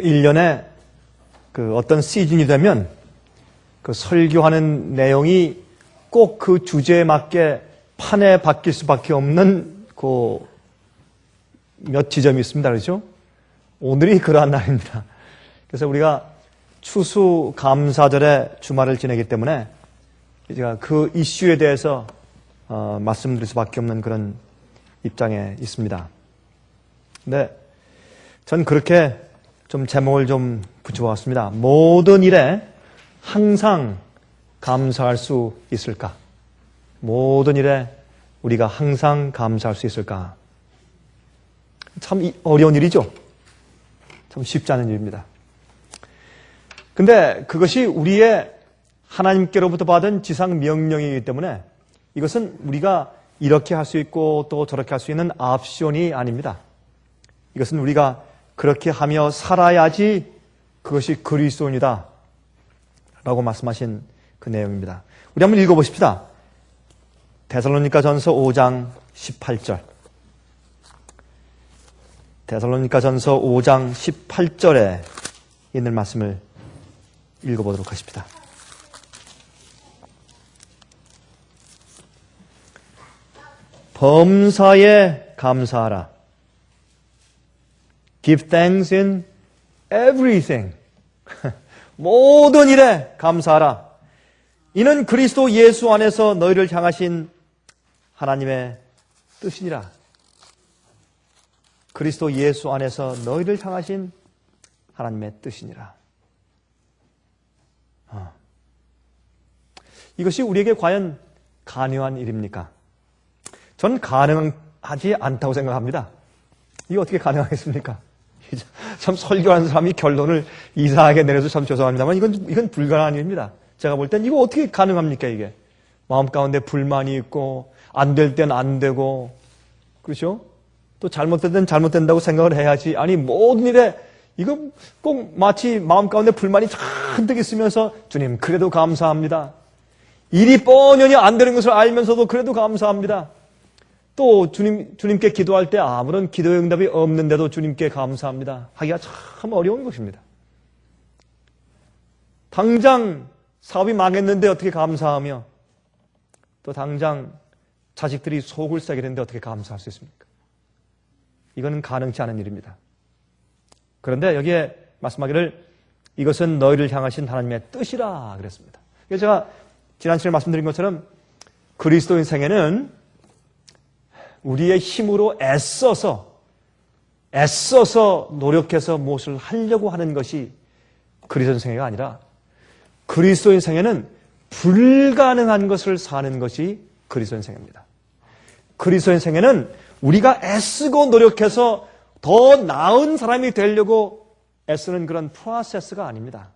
1년에 어떤 시즌이 되면 설교하는 내용이 꼭 그 주제에 맞게 판에 바뀔 수밖에 없는 몇 지점이 있습니다. 그렇죠? 오늘이 그러한 날입니다. 그래서 우리가 추수감사절에 주말을 지내기 때문에 제가 그 이슈에 대해서 말씀드릴 수밖에 없는 그런 입장에 있습니다. 근데 전 그렇게 좀 제목을 좀 붙여봤습니다. 모든 일에 항상 감사할 수 있을까? 모든 일에 우리가 항상 감사할 수 있을까? 참 어려운 일이죠. 참 쉽지 않은 일입니다. 근데 그것이 우리의 하나님께로부터 받은 지상 명령이기 때문에 이것은 우리가 이렇게 할 수 있고 또 저렇게 할 수 있는 옵션이 아닙니다. 이것은 우리가 그렇게 하며 살아야지 그것이 그리스도인이다 라고 말씀하신 그 내용입니다. 우리 한번 읽어보십시다. 데살로니가전서 5장 18절. 데살로니가전서 5장 18절에 있는 말씀을 읽어보도록 하십시다. 범사에 감사하라. Give thanks in everything. 모든 일에 감사하라. 이는 그리스도 예수 안에서 너희를 향하신 하나님의 뜻이니라. 그리스도 예수 안에서 너희를 향하신 하나님의 뜻이니라. 이것이 우리에게 과연 가능한 일입니까? 전 가능하지 않다고 생각합니다. 이게 어떻게 가능하겠습니까? 참 설교하는 사람이 결론을 이상하게 내려서 참 죄송합니다만 이건 불가능한 일입니다. 제가 볼 땐 이거 어떻게 가능합니까, 이게? 마음 가운데 불만이 있고, 안 될 땐 안 되고, 그렇죠? 또 잘못될 땐 잘못된다고 생각을 해야지. 아니, 모든 일에, 이거 꼭 마치 마음 가운데 불만이 잔뜩 있으면서, 주님, 그래도 감사합니다. 일이 뻔히 안 되는 것을 알면서도 그래도 감사합니다. 또 주님께 기도할 때 아무런 기도의 응답이 없는데도 주님께 감사합니다. 하기가 참 어려운 것입니다. 당장 사업이 망했는데 어떻게 감사하며 또 당장 자식들이 속을 새게 됐는데 어떻게 감사할 수 있습니까? 이거는 가능치 않은 일입니다. 그런데 여기에 말씀하기를 이것은 너희를 향하신 하나님의 뜻이라 그랬습니다. 그래서 제가 지난 시간에 말씀드린 것처럼 그리스도인 생애는 우리의 힘으로 애써서 노력해서 무엇을 하려고 하는 것이 그리스도인 생애가 아니라 그리스도인 생애는 불가능한 것을 사는 것이 그리스도인 생애입니다. 그리스도인 생애는 우리가 애쓰고 노력해서 더 나은 사람이 되려고 애쓰는 그런 프로세스가 아닙니다.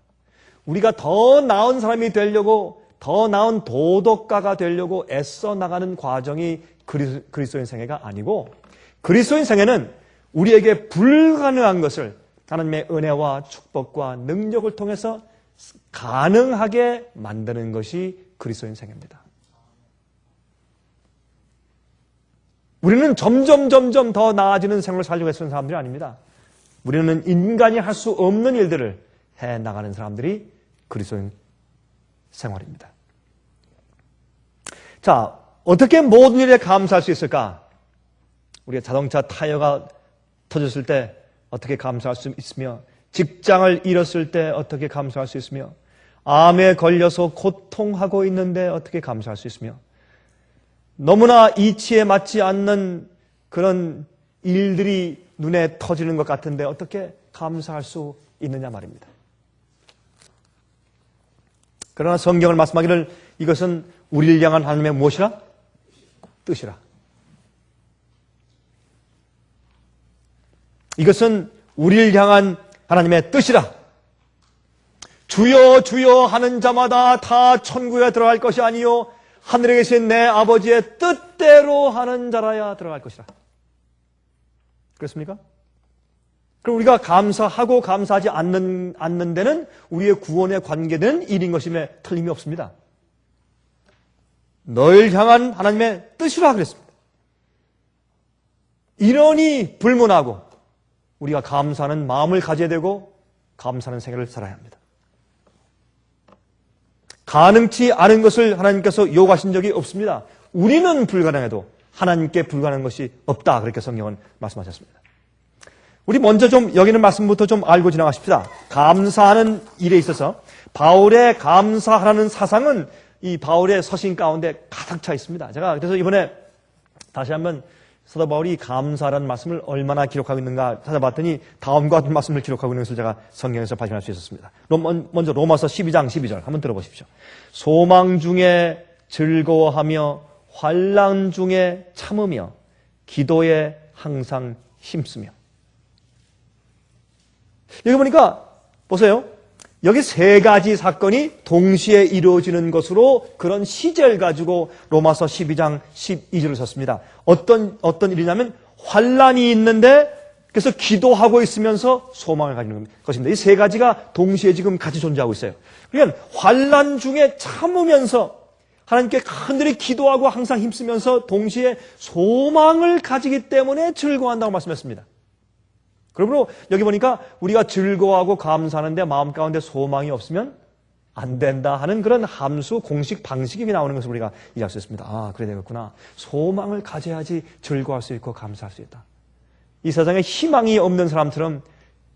우리가 더 나은 사람이 되려고 더 나은 도덕가가 되려고 애써 나가는 과정이 그리스도인 생애가 아니고 그리스도인 생애는 우리에게 불가능한 것을 하나님의 은혜와 축복과 능력을 통해서 가능하게 만드는 것이 그리스도인 생애입니다. 우리는 점점 더 나아지는 생활을 살려고 애쓰는 사람들이 아닙니다. 우리는 인간이 할 수 없는 일들을 해나가는 사람들이 그리스도인 생활입니다. 자, 어떻게 모든 일에 감사할 수 있을까? 우리가 자동차 타이어가 터졌을 때 어떻게 감사할 수 있으며 직장을 잃었을 때 어떻게 감사할 수 있으며 암에 걸려서 고통하고 있는데 어떻게 감사할 수 있으며 너무나 이치에 맞지 않는 그런 일들이 눈에 터지는 것 같은데 어떻게 감사할 수 있느냐 말입니다. 그러나 성경을 말씀하기를 이것은 우리를 향한 하나님의 무엇이라? 뜻이라. 이것은 우리를 향한 하나님의 뜻이라. 주여 주여 하는 자마다 다 천국에 들어갈 것이 아니요 하늘에 계신 내 아버지의 뜻대로 하는 자라야 들어갈 것이라. 그렇습니까? 그럼 우리가 감사하고 감사하지 않는 데는 우리의 구원에 관계된 일인 것임에 틀림이 없습니다. 너를 향한 하나님의 뜻이라 그랬습니다. 이러니 불문하고 우리가 감사하는 마음을 가져야 되고 감사하는 생애를 살아야 합니다. 가능치 않은 것을 하나님께서 요구하신 적이 없습니다. 우리는 불가능해도 하나님께 불가능한 것이 없다. 그렇게 성경은 말씀하셨습니다. 우리 먼저 좀 여기는 말씀부터 좀 알고 지나가십시다. 감사하는 일에 있어서 바울의 감사하라는 사상은 이 바울의 서신 가운데 가득 차 있습니다. 제가 그래서 이번에 다시 한번 사도 바울이 감사라는 말씀을 얼마나 기록하고 있는가 찾아봤더니 다음과 같은 말씀을 기록하고 있는 것을 제가 성경에서 발견할 수 있었습니다. 먼저 로마서 12장 12절 한번 들어보십시오. 소망 중에 즐거워하며 환난 중에 참으며 기도에 항상 힘쓰며. 여기 보니까 보세요. 여기 세 가지 사건이 동시에 이루어지는 것으로 그런 시제를 가지고 로마서 12장 12절을 썼습니다. 어떤 일이냐면 환난이 있는데 그래서 기도하고 있으면서 소망을 가지는 것입니다. 이 세 가지가 동시에 지금 같이 존재하고 있어요. 그러니까 환난 중에 참으면서 하나님께 간절히 기도하고 항상 힘쓰면서 동시에 소망을 가지기 때문에 즐거워한다고 말씀했습니다. 그러므로 여기 보니까 우리가 즐거워하고 감사하는데 마음 가운데 소망이 없으면 안 된다 하는 그런 함수, 공식, 방식이 나오는 것을 우리가 이해할 수 있습니다. 아, 그래 되겠구나. 소망을 가져야지 즐거워할 수 있고 감사할 수 있다. 이 세상에 희망이 없는 사람처럼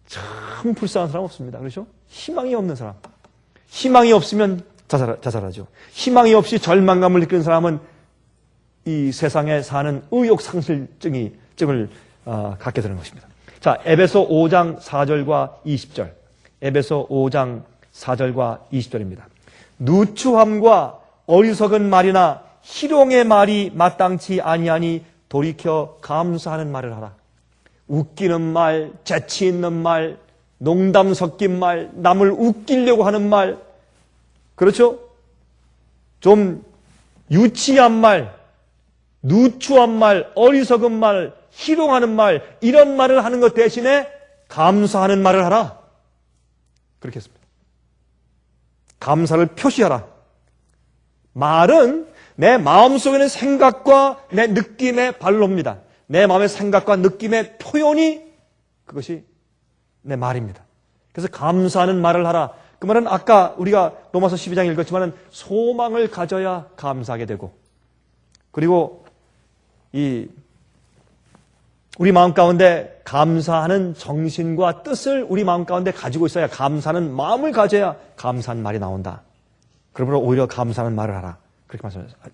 참 불쌍한 사람 없습니다. 그렇죠? 희망이 없는 사람. 희망이 없으면 자살하죠. 희망이 없이 절망감을 느끼는 사람은 이 세상에 사는 의욕상실증을 갖게 되는 것입니다. 자, 에베소 5장 4절과 20절. 에베소 5장 4절과 20절입니다. 누추함과 어리석은 말이나 희롱의 말이 마땅치 아니하니 돌이켜 감사하는 말을 하라. 웃기는 말, 재치 있는 말, 농담 섞인 말, 남을 웃기려고 하는 말, 그렇죠? 좀 유치한 말, 누추한 말, 어리석은 말, 희롱하는 말, 이런 말을 하는 것 대신에 감사하는 말을 하라. 그렇게 했습니다. 감사를 표시하라. 말은 내 마음속에 있는 생각과 내 느낌의 발로입니다. 내 마음의 생각과 느낌의 표현이 그것이 내 말입니다. 그래서 감사하는 말을 하라. 그 말은 아까 우리가 로마서 12장 읽었지만 소망을 가져야 감사하게 되고, 그리고 우리 마음 가운데 감사하는 정신과 뜻을 우리 마음 가운데 가지고 있어야, 감사하는 마음을 가져야 감사한 말이 나온다. 그러므로 오히려 감사하는 말을 하라. 그렇게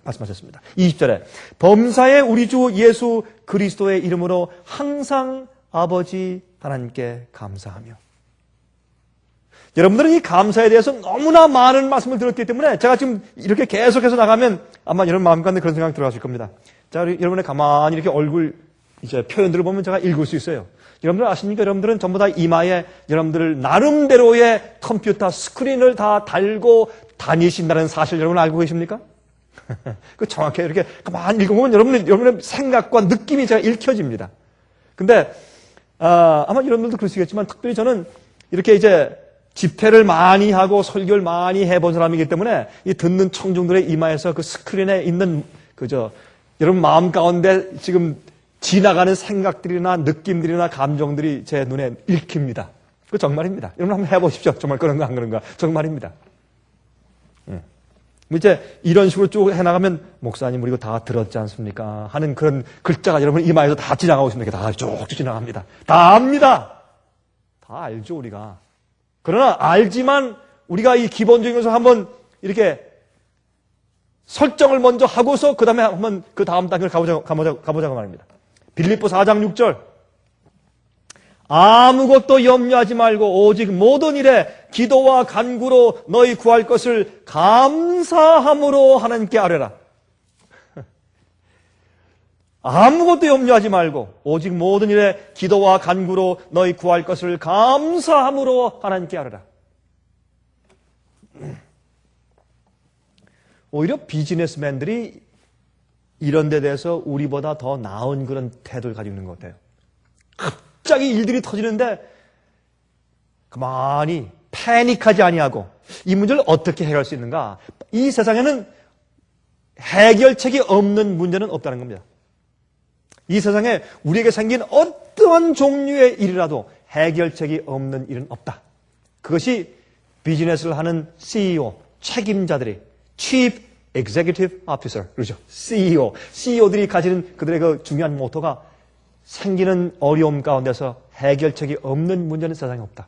말씀하셨습니다. 20절에 범사에 우리 주 예수 그리스도의 이름으로 항상 아버지 하나님께 감사하며. 여러분들은 이 감사에 대해서 너무나 많은 말씀을 들었기 때문에 제가 지금 이렇게 계속해서 나가면 아마 여러분 마음 가운데 그런 생각이 들어가실 겁니다. 자, 여러분의 가만히 이렇게 얼굴 이제 표현들을 보면 제가 읽을 수 있어요. 여러분들 아십니까? 여러분들은 전부 다 이마에 여러분들 나름대로의 컴퓨터 스크린을 다 달고 다니신다는 사실 여러분 알고 계십니까? 그 정확히 이렇게 가만히 읽어보면 여러분의 생각과 느낌이 제가 읽혀집니다. 근데 아마 여러분들도 그러시겠지만 특별히 저는 이렇게 이제 집회를 많이 하고 설교를 많이 해본 사람이기 때문에 이 듣는 청중들의 이마에서 그 스크린에 있는 여러분 마음 가운데 지금 지나가는 생각들이나 느낌들이나 감정들이 제 눈에 읽힙니다. 그 정말입니다. 여러분 한번 해보십시오. 정말 그런가 안 그런가. 정말입니다. 이제 이런 식으로 쭉 해나가면 목사님 우리 이거 다 들었지 않습니까? 하는 그런 글자가 여러분 이마에서 다 지나가고 있습니다. 다 쭉쭉 지나갑니다. 다 압니다. 다 알죠 우리가. 그러나 알지만 우리가 이 기본적인 것을 한번 이렇게 설정을 먼저 하고서 그 다음에 한번 그 다음 단계를 가보자고 말입니다. 빌립보 4장 6절. 아무것도 염려하지 말고 오직 모든 일에 기도와 간구로 너희 구할 것을 감사함으로 하나님께 아뢰라. 아무것도 염려하지 말고 오직 모든 일에 기도와 간구로 너희 구할 것을 감사함으로 하나님께 아뢰라. 오히려 비즈니스맨들이 이런 데 대해서 우리보다 더 나은 그런 태도를 가지고 있는 것 같아요. 갑자기 일들이 터지는데 가만히 패닉하지 아니하고 이 문제를 어떻게 해결할 수 있는가? 이 세상에는 해결책이 없는 문제는 없다는 겁니다. 이 세상에 우리에게 생긴 어떠한 종류의 일이라도 해결책이 없는 일은 없다. 그것이 비즈니스를 하는 CEO, 책임자들이 Chief Executive Officer, 그렇죠? CEO들이 가지는 그들의 그 중요한 모토가 생기는 어려움 가운데서 해결책이 없는 문제는 세상에 없다.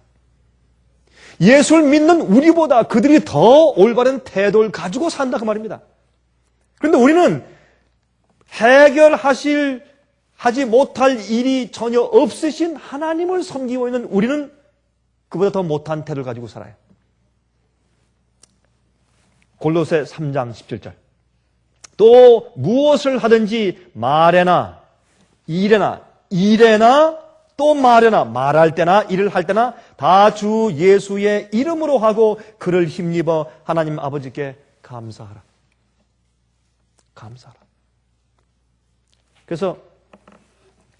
예수를 믿는 우리보다 그들이 더 올바른 태도를 가지고 산다 그 말입니다. 그런데 우리는 하지 못할 일이 전혀 없으신 하나님을 섬기고 있는 우리는 그보다 더 못한 태도를 가지고 살아요. 골로새 3장 17절. 또 무엇을 하든지 말에나 일에나 또 말에나 말할 때나 일을 할 때나 다 주 예수의 이름으로 하고 그를 힘입어 하나님 아버지께 감사하라. 감사하라. 그래서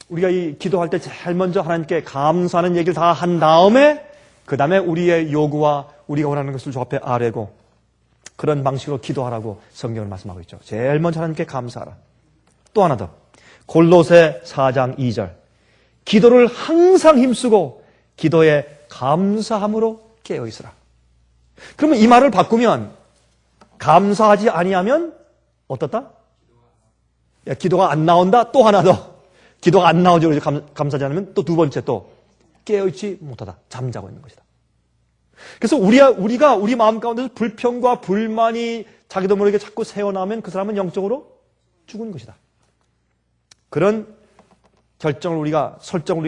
우리가 이 기도할 때 제일 먼저 하나님께 감사하는 얘기를 다 한 다음에 그 다음에 우리의 요구와 우리가 원하는 것을 주 앞에 아뢰고 그런 방식으로 기도하라고 성경을 말씀하고 있죠. 제일 먼저 하나님께 감사하라. 또 하나 더. 골로새 4장 2절. 기도를 항상 힘쓰고 기도에 감사함으로 깨어있으라. 그러면 이 말을 바꾸면 감사하지 아니하면 어떻다? 야, 기도가 안 나온다. 또 하나 더. 기도가 안 나오죠. 감사하지 않으면 또 두 번째 또 깨어있지 못하다. 잠자고 있는 것이다. 그래서 우리가 우리 마음 가운데서 불평과 불만이 자기도 모르게 자꾸 새어나오면 그 사람은 영적으로 죽은 것이다. 그런 설정을 우리가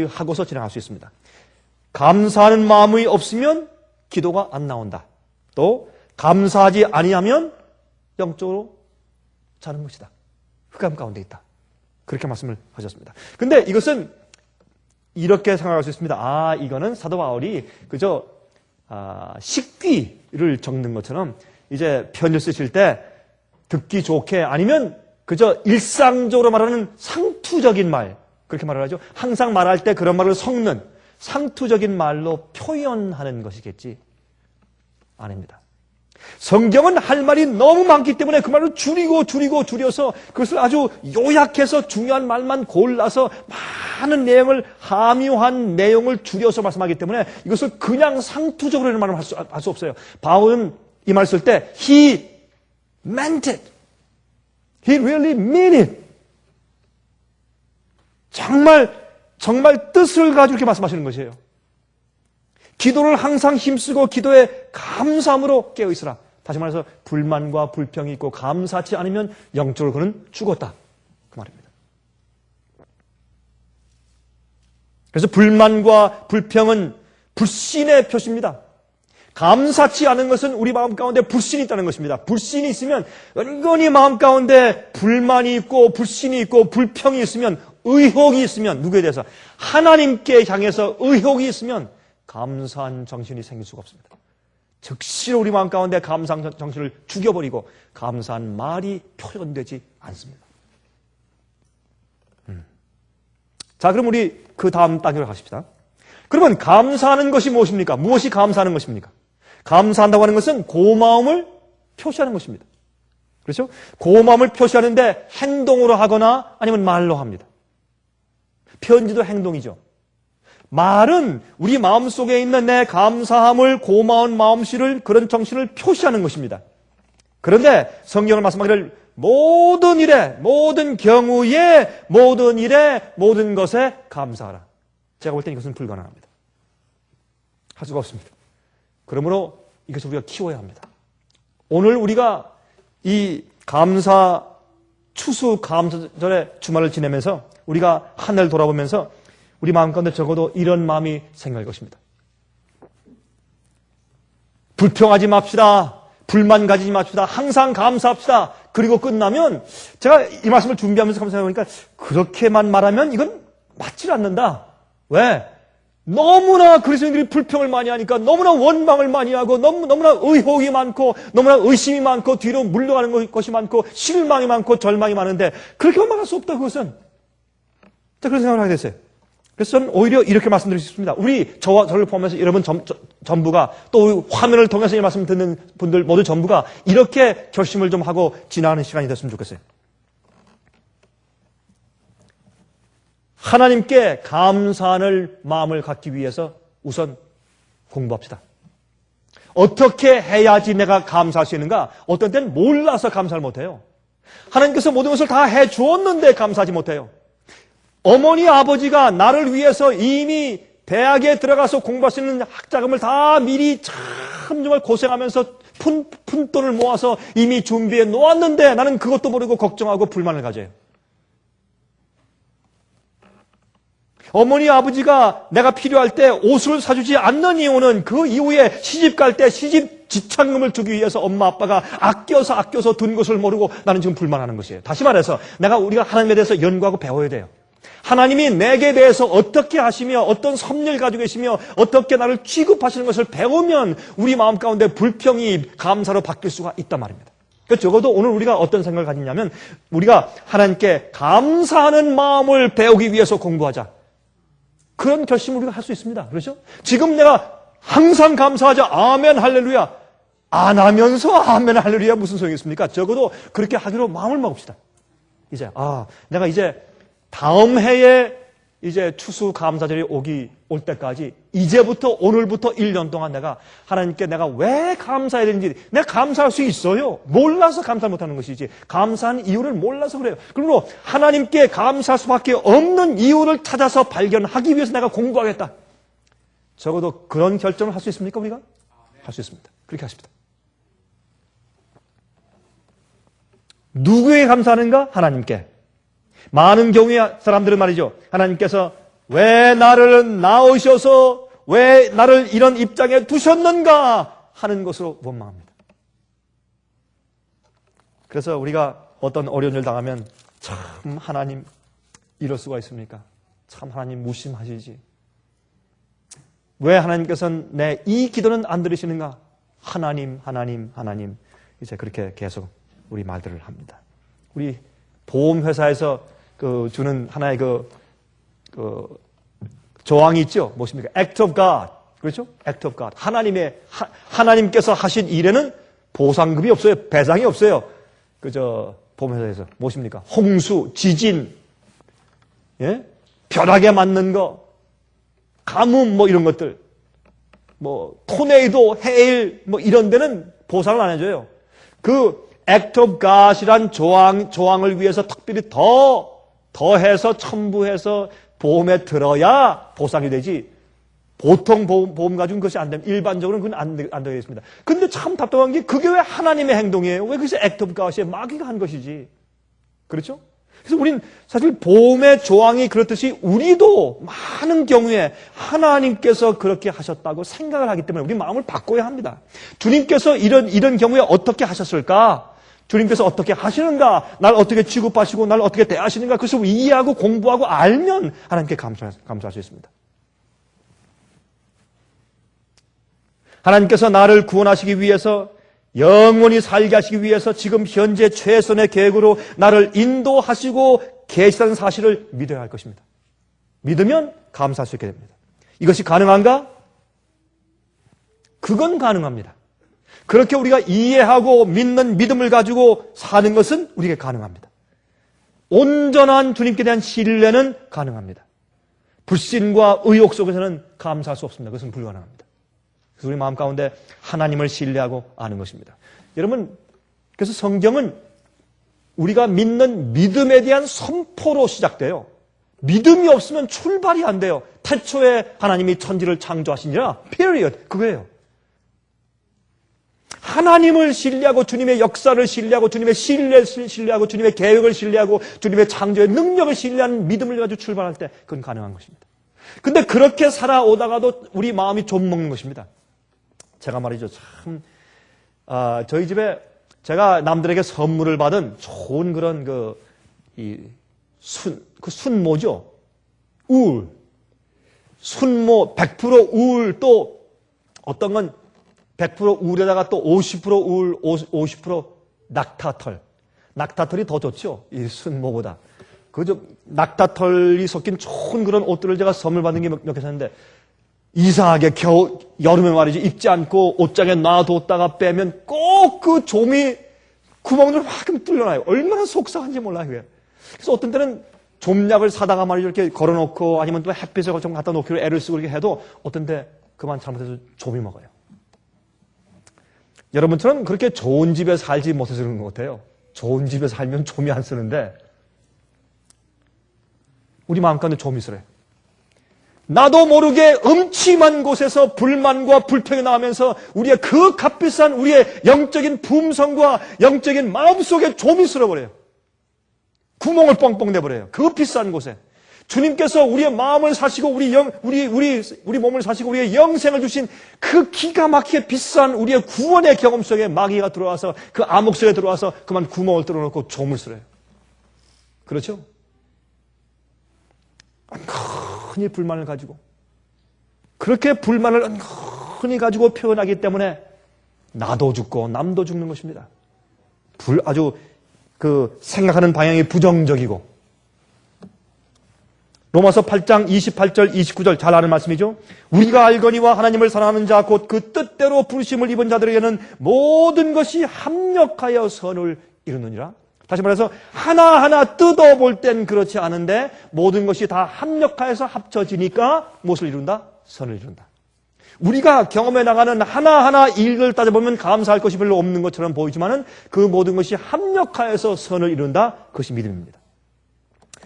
하고서 진행할 수 있습니다. 감사하는 마음이 없으면 기도가 안 나온다. 또 감사하지 아니하면 영적으로 자는 것이다. 흑암 가운데 있다. 그렇게 말씀을 하셨습니다. 근데 이것은 이렇게 생각할 수 있습니다. 이거는 사도 바울이 그저 식귀를 적는 것처럼 이제 편지를 쓰실 때 듣기 좋게 아니면 그저 일상적으로 말하는 상투적인 말 그렇게 말을 하죠. 항상 말할 때 그런 말을 섞는 상투적인 말로 표현하는 것이겠지. 아닙니다. 성경은 할 말이 너무 많기 때문에 그 말을 줄여서 그것을 아주 요약해서 중요한 말만 골라서 많은 내용을 함유한 내용을 줄여서 말씀하기 때문에 이것을 그냥 상투적으로 말을 할 수 없어요. 바울은 이 말을 쓸 때 He meant it. He really meant it. 정말 뜻을 가지고 이렇게 말씀하시는 것이에요. 기도를 항상 힘쓰고 기도에 감사함으로 깨어있으라. 다시 말해서 불만과 불평이 있고 감사치 않으면 영적으로 그는 죽었다. 그 말입니다. 그래서 불만과 불평은 불신의 표시입니다. 감사치 않은 것은 우리 마음 가운데 불신이 있다는 것입니다. 불신이 있으면 은근히 마음 가운데 불만이 있고 불신이 있고 불평이 있으면 의혹이 있으면 누구에 대해서 하나님께 향해서 의혹이 있으면 감사한 정신이 생길 수가 없습니다. 즉시로 우리 마음 가운데 감사한 정신을 죽여버리고 감사한 말이 표현되지 않습니다. 자, 그럼 우리 그 다음 단계로 가십시다. 그러면 감사하는 것이 무엇입니까? 무엇이 감사하는 것입니까? 감사한다고 하는 것은 고마움을 표시하는 것입니다. 그렇죠? 고마움을 표시하는데 행동으로 하거나 아니면 말로 합니다. 편지도 행동이죠. 말은 우리 마음속에 있는 내 감사함을 고마운 마음씨를 그런 정신을 표시하는 것입니다. 그런데 성경을 말씀하기를 모든 일에 모든 경우에 모든 일에 모든 것에 감사하라. 제가 볼 땐 이것은 불가능합니다. 할 수가 없습니다. 그러므로 이것을 우리가 키워야 합니다. 오늘 우리가 이 추수 감사절의 주말을 지내면서 우리가 한 해를 돌아보면서 우리 마음 가운데 적어도 이런 마음이 생길 것입니다. 불평하지 맙시다. 불만 가지지 맙시다. 항상 감사합시다. 그리고 끝나면 제가 이 말씀을 준비하면서 감사해보니까 그렇게만 말하면 이건 맞질 않는다. 왜? 너무나 그리스도인들이 불평을 많이 하니까 너무나 원망을 많이 하고 너무나 의혹이 많고 너무나 의심이 많고 뒤로 물러가는 것이 많고 실망이 많고 절망이 많은데 그렇게만 말할 수 없다 그것은. 자, 그런 생각을 하게 됐어요. 그래서 저는 오히려 이렇게 말씀드릴 수 있습니다. 저를 포함해서 여러분 전부가 또 화면을 통해서 이 말씀 듣는 분들 모두 전부가 이렇게 결심을 좀 하고 지나가는 시간이 됐으면 좋겠어요. 하나님께 감사할 마음을 갖기 위해서 우선 공부합시다. 어떻게 해야지 내가 감사할 수 있는가? 어떤 때는 몰라서 감사를 못해요. 하나님께서 모든 것을 다 해주었는데 감사하지 못해요. 어머니, 아버지가 나를 위해서 이미 대학에 들어가서 공부할 수 있는 학자금을 다 미리 참 정말 고생하면서 푼돈을 모아서 이미 준비해 놓았는데 나는 그것도 모르고 걱정하고 불만을 가져요. 어머니, 아버지가 내가 필요할 때 옷을 사주지 않는 이유는 그 이후에 시집 갈 때 시집 지참금을 주기 위해서 엄마, 아빠가 아껴서 둔 것을 모르고 나는 지금 불만하는 것이에요. 다시 말해서 우리가 하나님에 대해서 연구하고 배워야 돼요. 하나님이 내게 대해서 어떻게 하시며 어떤 섭리를 가지고 계시며 어떻게 나를 취급하시는 것을 배우면 우리 마음 가운데 불평이 감사로 바뀔 수가 있단 말입니다. 그러니까 적어도 오늘 우리가 어떤 생각을 가지냐면 우리가 하나님께 감사하는 마음을 배우기 위해서 공부하자. 그런 결심을 우리가 할 수 있습니다. 그렇죠? 지금 내가 항상 감사하자. 아멘 할렐루야. 안 하면서 아멘 할렐루야 무슨 소용이 있습니까? 적어도 그렇게 하기로 마음을 먹읍시다. 이제 내가 이제 다음 해에 이제 추수감사절이 올 때까지 이제부터 오늘부터 1년 동안 내가 하나님께 내가 왜 감사해야 되는지 내가 감사할 수 있어요. 몰라서 감사 못하는 것이지 감사하는 이유를 몰라서 그래요. 그러므로 하나님께 감사할 수밖에 없는 이유를 찾아서 발견하기 위해서 내가 공부하겠다. 적어도 그런 결정을 할 수 있습니까 우리가? 할 수 있습니다. 그렇게 하십니다. 누구에게 감사하는가? 하나님께. 많은 경우에 사람들은 말이죠. 하나님께서 왜 나를 낳으셔서 왜 나를 이런 입장에 두셨는가 하는 것으로 원망합니다. 그래서 우리가 어떤 어려운 일 당하면 참 하나님 이럴 수가 있습니까? 참 하나님 무심하시지. 왜 하나님께서는 내 이 기도는 안 들으시는가? 하나님 이제 그렇게 계속 우리 말들을 합니다. 우리 보험회사에서 주는 하나의 조항이 있죠. 무엇입니까? Act of God. 그렇죠? Act of God. 하나님께서 하신 일에는 보상금이 없어요. 배상이 없어요. 보험회사에서. 무엇입니까? 홍수, 지진, 예? 벼락에 맞는 거, 가뭄 이런 것들, 토네이도, 해일, 이런 데는 보상을 안 해줘요. 그 Act of God이란 조항을 위해서 특별히 더해서 첨부해서 보험에 들어야 보상이 되지. 보통 보험 가지고는 그것이 안 됩니다. 일반적으로는 그건 안 되어 있습니다. 근데 참 답답한 게 그게 왜 하나님의 행동이에요? 왜 그것이 Act of God이에요? 마귀가 한 것이지. 그렇죠? 그래서 우린 사실 보험의 조항이 그렇듯이 우리도 많은 경우에 하나님께서 그렇게 하셨다고 생각을 하기 때문에 우리 마음을 바꿔야 합니다. 주님께서 이런 경우에 어떻게 하셨을까? 주님께서 어떻게 하시는가? 날 어떻게 취급하시고 날 어떻게 대하시는가? 그것을 이해하고 공부하고 알면 하나님께 감사할 수 있습니다. 하나님께서 나를 구원하시기 위해서 영원히 살게 하시기 위해서 지금 현재 최선의 계획으로 나를 인도하시고 계시다는 사실을 믿어야 할 것입니다. 믿으면 감사할 수 있게 됩니다. 이것이 가능한가? 그건 가능합니다. 그렇게 우리가 이해하고 믿는 믿음을 가지고 사는 것은 우리에게 가능합니다. 온전한 주님께 대한 신뢰는 가능합니다. 불신과 의욕 속에서는 감사할 수 없습니다. 그것은 불가능합니다. 그래서 우리 마음 가운데 하나님을 신뢰하고 아는 것입니다. 여러분, 그래서 성경은 우리가 믿는 믿음에 대한 선포로 시작돼요. 믿음이 없으면 출발이 안 돼요. 태초에 하나님이 천지를 창조하시니라. period. 그거예요. 하나님을 신뢰하고 주님의 역사를 신뢰하고 주님의 신뢰를 신뢰하고 주님의 계획을 신뢰하고 주님의 창조의 능력을 신뢰하는 믿음을 가지고 출발할 때 그건 가능한 것입니다. 근데 그렇게 살아오다가도 우리 마음이 좀 먹는 것입니다. 제가 말이죠. 참 저희 집에 제가 남들에게 선물을 받은 좋은 그런 순모죠. 우울. 순모 100% 우울 또 어떤 건 100% 우울에다가 또 50% 우울, 50% 낙타털. 낙타털이 더 좋죠. 이 순모보다. 낙타털이 섞인 좋은 그런 옷들을 제가 선물 받은 게 몇 개 샀는데 이상하게 여름에 말이지 입지 않고 옷장에 놔뒀다가 빼면 꼭 그 좀이 구멍을 확 뚫려나요. 얼마나 속상한지 몰라요. 그게. 그래서 어떤 때는 좀약을 사다가 말이죠. 이렇게 걸어놓고 아니면 또 햇빛에 좀 갖다 놓기로 애를 쓰고 이렇게 해도 어떤 때 그만 잘못해서 좀이 먹어요. 여러분처럼 그렇게 좋은 집에 살지 못해서 그런 것 같아요. 좋은 집에 살면 좀이 안 쓰는데 우리 마음 가운데 좀이 쓰래. 나도 모르게 음침한 곳에서 불만과 불평이 나오면서 우리의 그 값비싼 우리의 영적인 품성과 영적인 마음속에 좀이 쓸어버려요. 구멍을 뻥뻥 내버려요. 그 비싼 곳에. 주님께서 우리의 마음을 사시고 우리 몸을 사시고 우리의 영생을 주신 그 기가 막히게 비싼 우리의 구원의 경험 속에 마귀가 들어와서 그 암흑 속에 들어와서 그만 구멍을 뚫어놓고 좀을 쓸어요. 그렇죠? 흔히 불만을 가지고 그렇게 불만을 흔히 가지고 표현하기 때문에 나도 죽고 남도 죽는 것입니다. 아주 생각하는 방향이 부정적이고 로마서 8장 28절 29절 잘 아는 말씀이죠. 우리가 알거니와 하나님을 사랑하는 자 곧 그 뜻대로 부르심을 입은 자들에게는 모든 것이 합력하여 선을 이루느니라. 다시 말해서 하나하나 뜯어볼 땐 그렇지 않은데 모든 것이 다 합력하여서 합쳐지니까 무엇을 이룬다? 선을 이룬다. 우리가 경험해 나가는 하나하나 일을 따져보면 감사할 것이 별로 없는 것처럼 보이지만은 그 모든 것이 합력하여서 선을 이룬다. 그것이 믿음입니다.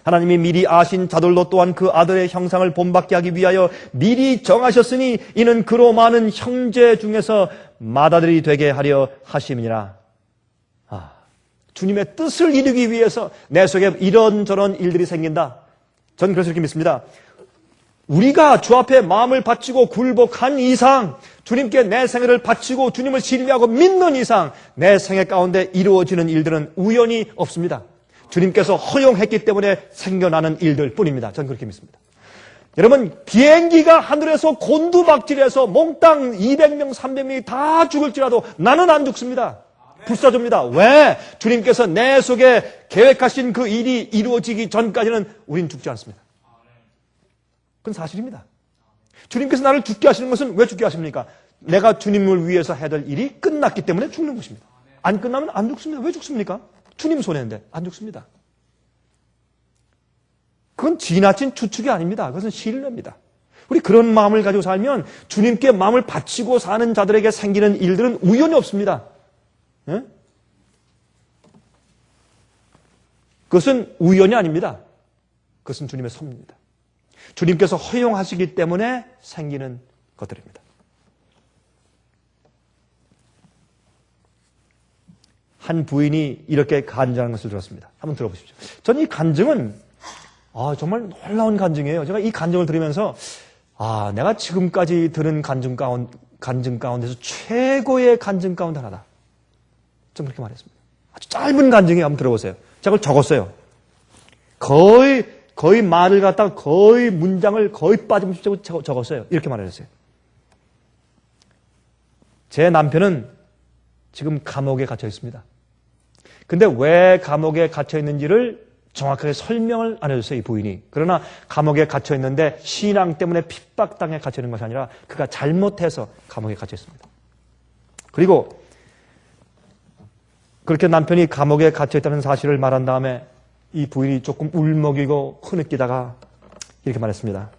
하나님이 미리 아신 자들로 또한 그 아들의 형상을 본받게 하기 위하여 미리 정하셨으니 이는 그로 많은 형제 중에서 맏아들이 되게 하려 하심이니라. 주님의 뜻을 이루기 위해서 내 속에 이런저런 일들이 생긴다. 전 그래서 이렇게 믿습니다. 우리가 주 앞에 마음을 바치고 굴복한 이상, 주님께 내 생애를 바치고 주님을 신뢰하고 믿는 이상 내 생애 가운데 이루어지는 일들은 우연이 없습니다. 주님께서 허용했기 때문에 생겨나는 일들 뿐입니다. 전 그렇게 믿습니다. 여러분, 비행기가 하늘에서 곤두박질해서 몽땅 200명, 300명이 다 죽을지라도 나는 안 죽습니다. 불사조입니다. 왜? 주님께서 내 속에 계획하신 그 일이 이루어지기 전까지는 우린 죽지 않습니다. 그건 사실입니다. 주님께서 나를 죽게 하시는 것은 왜 죽게 하십니까? 내가 주님을 위해서 해야 될 일이 끝났기 때문에 죽는 것입니다. 안 끝나면 안 죽습니다. 왜 죽습니까? 주님 손해인데 안 죽습니다. 그건 지나친 추측이 아닙니다. 그것은 신뢰입니다. 우리 그런 마음을 가지고 살면 주님께 마음을 바치고 사는 자들에게 생기는 일들은 우연이 없습니다. 예? 그것은 우연이 아닙니다. 그것은 주님의 섭리입니다. 주님께서 허용하시기 때문에 생기는 것들입니다. 한 부인이 이렇게 간증하는 것을 들었습니다. 한번 들어보십시오. 저는 이 간증은 정말 놀라운 간증이에요. 제가 이 간증을 들으면서 내가 지금까지 들은 간증 가운데서 최고의 간증 가운데 하나다. 좀 그렇게 말했습니다. 아주 짧은 간증이에요. 한번 들어보세요. 제가 그걸 적었어요. 거의 말을 갖다가 거의 문장을 거의 빠짐없이 적었어요. 이렇게 말했어요. 제 남편은 지금 감옥에 갇혀 있습니다. 근데 왜 감옥에 갇혀 있는지를 정확하게 설명을 안 해줬어요, 이 부인이. 그러나 감옥에 갇혀 있는데 신앙 때문에 핍박당해 갇혀 있는 것이 아니라 그가 잘못해서 감옥에 갇혀 있습니다. 그리고 그렇게 남편이 감옥에 갇혀 있다는 사실을 말한 다음에 이 부인이 조금 울먹이고 흐느끼다가 이렇게 말했습니다.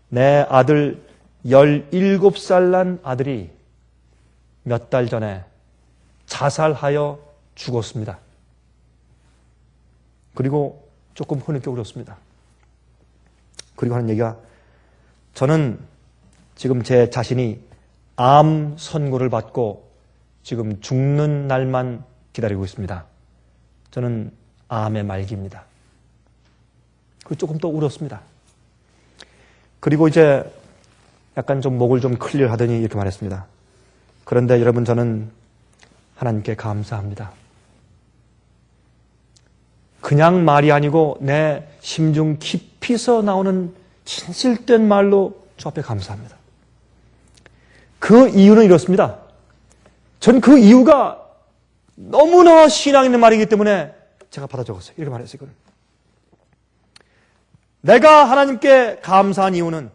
내 아들 17살 난 아들이 몇 달 전에 자살하여 죽었습니다. 그리고 조금 흐느껴 울었습니다. 그리고 하는 얘기가 저는 지금 제 자신이 암 선고를 받고 지금 죽는 날만 기다리고 있습니다. 저는 암의 말기입니다. 그리고 조금 또 울었습니다. 그리고 이제 약간 좀 목을 좀 클리어하더니 이렇게 말했습니다. 그런데 여러분 저는 하나님께 감사합니다. 그냥 말이 아니고 내 심중 깊이서 나오는 진실된 말로 주 앞에 감사합니다. 그 이유는 이렇습니다. 전 그 이유가 너무나 신앙 있는 말이기 때문에 제가 받아 적었어요. 이렇게 말했어요. 이걸. 내가 하나님께 감사한 이유는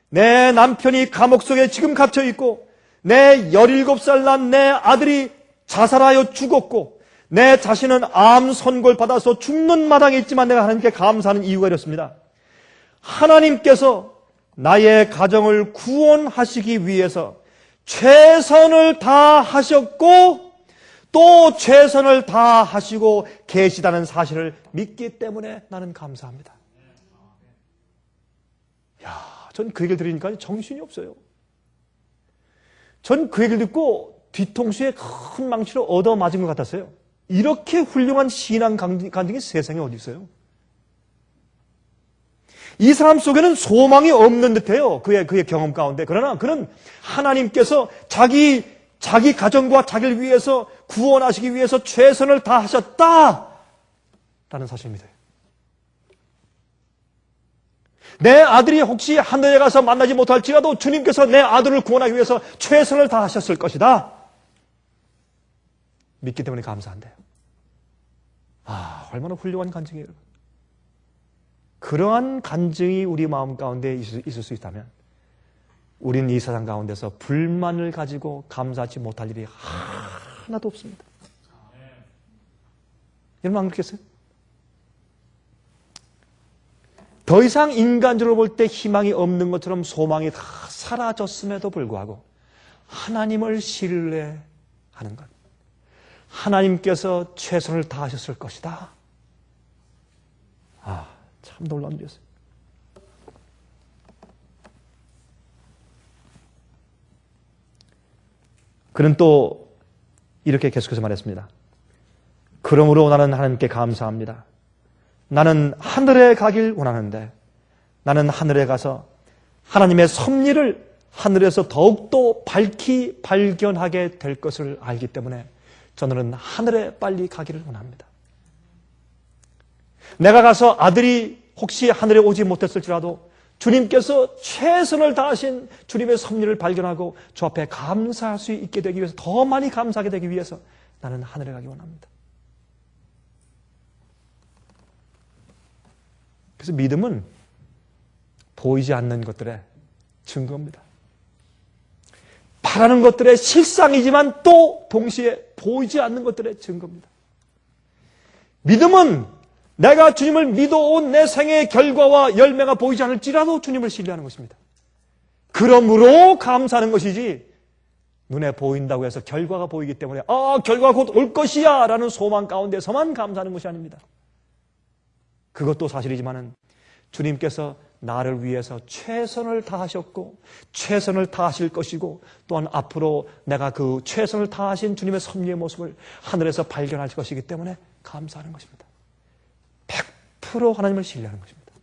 내 남편이 감옥 속에 지금 갇혀 있고 내 17살 난 내 아들이 자살하여 죽었고 내 자신은 암 선고를 받아서 죽는 마당에 있지만 내가 하나님께 감사하는 이유가 이렇습니다. 하나님께서 나의 가정을 구원하시기 위해서 최선을 다하셨고 또 최선을 다하시고 계시다는 사실을 믿기 때문에 나는 감사합니다. 전 그 얘기를 들으니까 정신이 없어요. 전 그 얘기를 듣고 뒤통수에 큰 망치로 얻어맞은 것 같았어요. 이렇게 훌륭한 신앙 간증이 세상에 어디 있어요? 이 사람 속에는 소망이 없는 듯해요. 그의 경험 가운데. 그러나 그는 하나님께서 자기 가정과 자기를 위해서 구원하시기 위해서 최선을 다하셨다라는 사실을 믿어요. 내 아들이 혹시 하늘에 가서 만나지 못할지라도 주님께서 내 아들을 구원하기 위해서 최선을 다하셨을 것이다. 믿기 때문에 감사한데요. 얼마나 훌륭한 간증이에요. 그러한 간증이 우리 마음 가운데 있을 수 있다면 우리는 이 세상 가운데서 불만을 가지고 감사하지 못할 일이 하나도 없습니다. 여러분 안 그렇겠어요? 더 이상 인간적으로 볼 때 희망이 없는 것처럼 소망이 다 사라졌음에도 불구하고 하나님을 신뢰하는 것. 하나님께서 최선을 다하셨을 것이다. 참 놀라운 일이었어요. 그는 또 이렇게 계속해서 말했습니다. 그러므로 나는 하나님께 감사합니다. 나는 하늘에 가길 원하는데 나는 하늘에 가서 하나님의 섭리를 하늘에서 더욱더 밝히 발견하게 될 것을 알기 때문에 저는 하늘에 빨리 가기를 원합니다. 내가 가서 아들이 혹시 하늘에 오지 못했을지라도 주님께서 최선을 다하신 주님의 섭리를 발견하고 주 앞에 감사할 수 있게 되기 위해서 더 많이 감사하게 되기 위해서 나는 하늘에 가기 원합니다. 그래서 믿음은 보이지 않는 것들의 증거입니다. 바라는 것들의 실상이지만 또 동시에 보이지 않는 것들의 증거입니다. 믿음은 내가 주님을 믿어온 내 생애의 결과와 열매가 보이지 않을지라도 주님을 신뢰하는 것입니다. 그러므로 감사하는 것이지 눈에 보인다고 해서 결과가 보이기 때문에 결과가 곧 올 것이야 라는 소망 가운데서만 감사하는 것이 아닙니다. 그것도 사실이지만은 주님께서 나를 위해서 최선을 다하셨고 최선을 다하실 것이고 또한 앞으로 내가 그 최선을 다하신 주님의 섭리의 모습을 하늘에서 발견할 것이기 때문에 감사하는 것입니다. 100% 하나님을 신뢰하는 것입니다.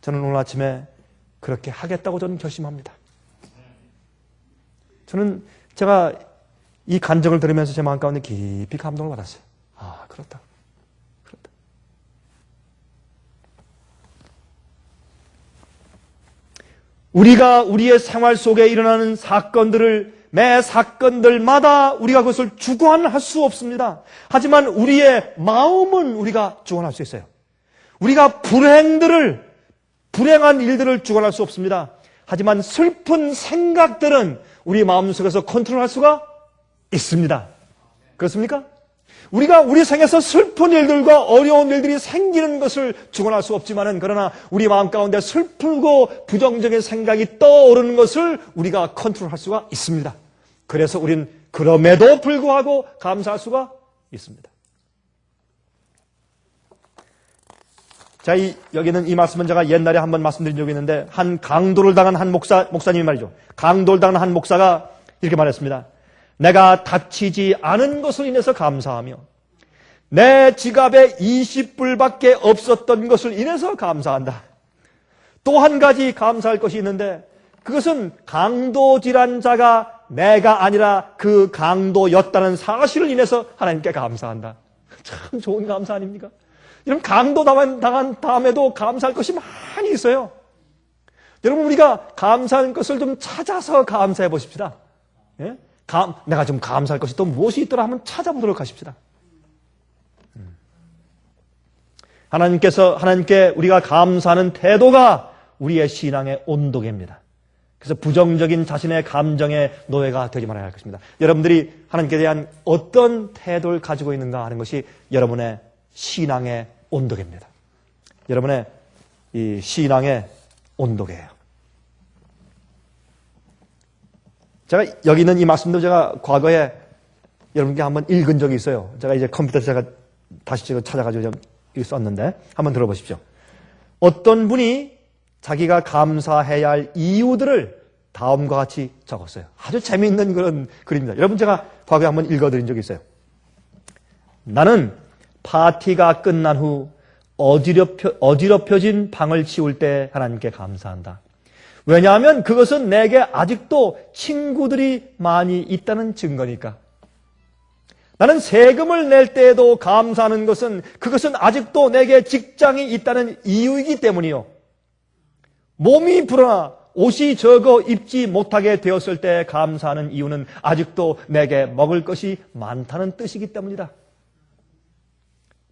저는 오늘 아침에 그렇게 하겠다고 저는 결심합니다. 저는 제가 이 간증을 들으면서 제 마음 가운데 깊이 감동을 받았어요. 그렇다. 우리가 우리의 생활 속에 일어나는 사건들을 매 사건들마다 우리가 그것을 주관할 수 없습니다. 하지만 우리의 마음은 우리가 주관할 수 있어요. 우리가 불행한 일들을 주관할 수 없습니다. 하지만 슬픈 생각들은 우리 마음속에서 컨트롤할 수가 있습니다. 그렇습니까? 우리가 우리 생에서 슬픈 일들과 어려운 일들이 생기는 것을 주관할 수 없지만은 그러나 우리 마음 가운데 슬프고 부정적인 생각이 떠오르는 것을 우리가 컨트롤할 수가 있습니다. 그래서 우리는 그럼에도 불구하고 감사할 수가 있습니다. 자, 여기는 이 말씀은 제가 옛날에 한번 말씀드린 적이 있는데 한 강도를 당한 한 목사님이 말이죠. 강도를 당한 한 목사가 이렇게 말했습니다. 내가 다치지 않은 것을 인해서 감사하며 내 지갑에 20불밖에 없었던 것을 인해서 감사한다. 또 한 가지 감사할 것이 있는데 그것은 강도 질환자가 내가 아니라 그 강도였다는 사실을 인해서 하나님께 감사한다. 참 좋은 감사 아닙니까? 여러분 강도 당한 다음에도 감사할 것이 많이 있어요. 여러분 우리가 감사할 것을 좀 찾아서 감사해 보십시다. 예? 내가 좀 감사할 것이 또 무엇이 있더라 하면 찾아보도록 하십시다. 하나님께 우리가 감사하는 태도가 우리의 신앙의 온도계입니다. 그래서 부정적인 자신의 감정의 노예가 되지 말아야 할 것입니다. 여러분들이 하나님께 대한 어떤 태도를 가지고 있는가 하는 것이 여러분의 신앙의 온도계입니다. 여러분의 이 신앙의 온도계예요. 제가 여기 있는 이 말씀도 제가 과거에 여러분께 한번 읽은 적이 있어요. 제가 이제 컴퓨터에서 제가 다시 찾아가지고 좀 썼는데 한번 들어보십시오. 어떤 분이 자기가 감사해야 할 이유들을 다음과 같이 적었어요. 아주 재미있는 그런 글입니다. 여러분 제가 과거에 한번 읽어드린 적이 있어요. 나는 파티가 끝난 후 어지럽혀진 방을 치울 때 하나님께 감사한다. 왜냐하면 그것은 내게 아직도 친구들이 많이 있다는 증거니까. 나는 세금을 낼 때에도 감사하는 것은 그것은 아직도 내게 직장이 있다는 이유이기 때문이요. 몸이 불어나 옷이 적어 입지 못하게 되었을 때 감사하는 이유는 아직도 내게 먹을 것이 많다는 뜻이기 때문이다.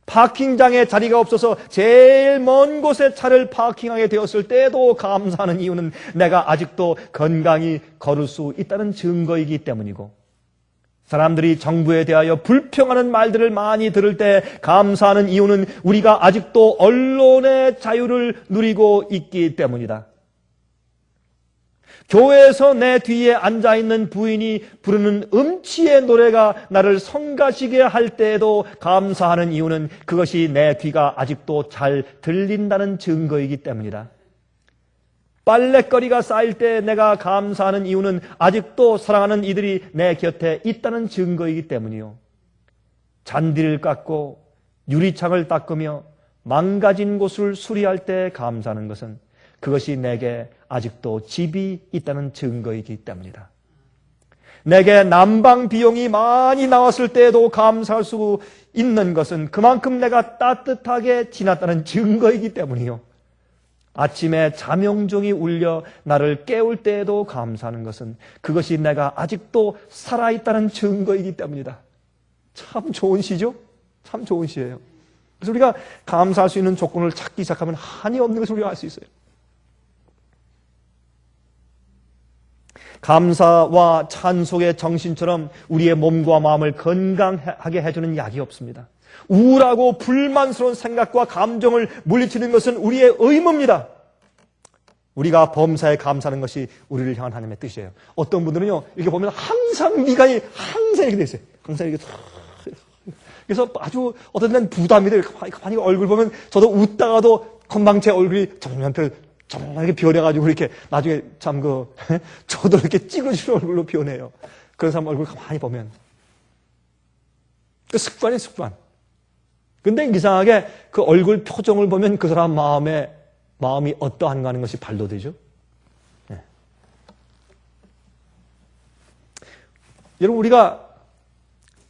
파킹장에 자리가 없어서 제일 먼 곳에 차를 파킹하게 되었을 때도 감사하는 이유는 내가 아직도 건강히 걸을 수 있다는 증거이기 때문이고, 사람들이 정부에 대하여 불평하는 말들을 많이 들을 때 감사하는 이유는 우리가 아직도 언론의 자유를 누리고 있기 때문이다. 교회에서 내 뒤에 앉아있는 부인이 부르는 음치의 노래가 나를 성가시게 할 때에도 감사하는 이유는 그것이 내 귀가 아직도 잘 들린다는 증거이기 때문이다. 빨랫거리가 쌓일 때 내가 감사하는 이유는 아직도 사랑하는 이들이 내 곁에 있다는 증거이기 때문이요. 잔디를 깎고 유리창을 닦으며 망가진 곳을 수리할 때 감사하는 것은 그것이 내게 아직도 집이 있다는 증거이기 때문이다. 내게 난방 비용이 많이 나왔을 때에도 감사할 수 있는 것은 그만큼 내가 따뜻하게 지났다는 증거이기 때문이요. 아침에 잠영종이 울려 나를 깨울 때에도 감사하는 것은 그것이 내가 아직도 살아있다는 증거이기 때문이다. 참 좋은 시죠? 참 좋은 시예요. 그래서 우리가 감사할 수 있는 조건을 찾기 시작하면 한이 없는 것을 우리가 알 수 있어요. 감사와 찬송의 정신처럼 우리의 몸과 마음을 건강하게 해주는 약이 없습니다. 우울하고 불만스러운 생각과 감정을 물리치는 것은 우리의 의무입니다. 우리가 범사에 감사하는 것이 우리를 향한 하나님의 뜻이에요. 어떤 분들은요, 이렇게 보면 항상 미간이 항상 이렇게 돼 있어요. 항상 이렇게. 그래서 아주 어떤 데는 부담이 돼요. 가만히 얼굴 보면 저도 웃다가도 금방 제 얼굴이 저렇게 변해가지고 이렇게 나중에 참 저도 이렇게 찌그러지는 얼굴로 변해요. 그런 사람 얼굴 가만히 보면. 그 습관이 습관. 근데 이상하게 그 얼굴 표정을 보면 그 사람 마음이 어떠한가 하는 것이 발도되죠. 네. 여러분, 우리가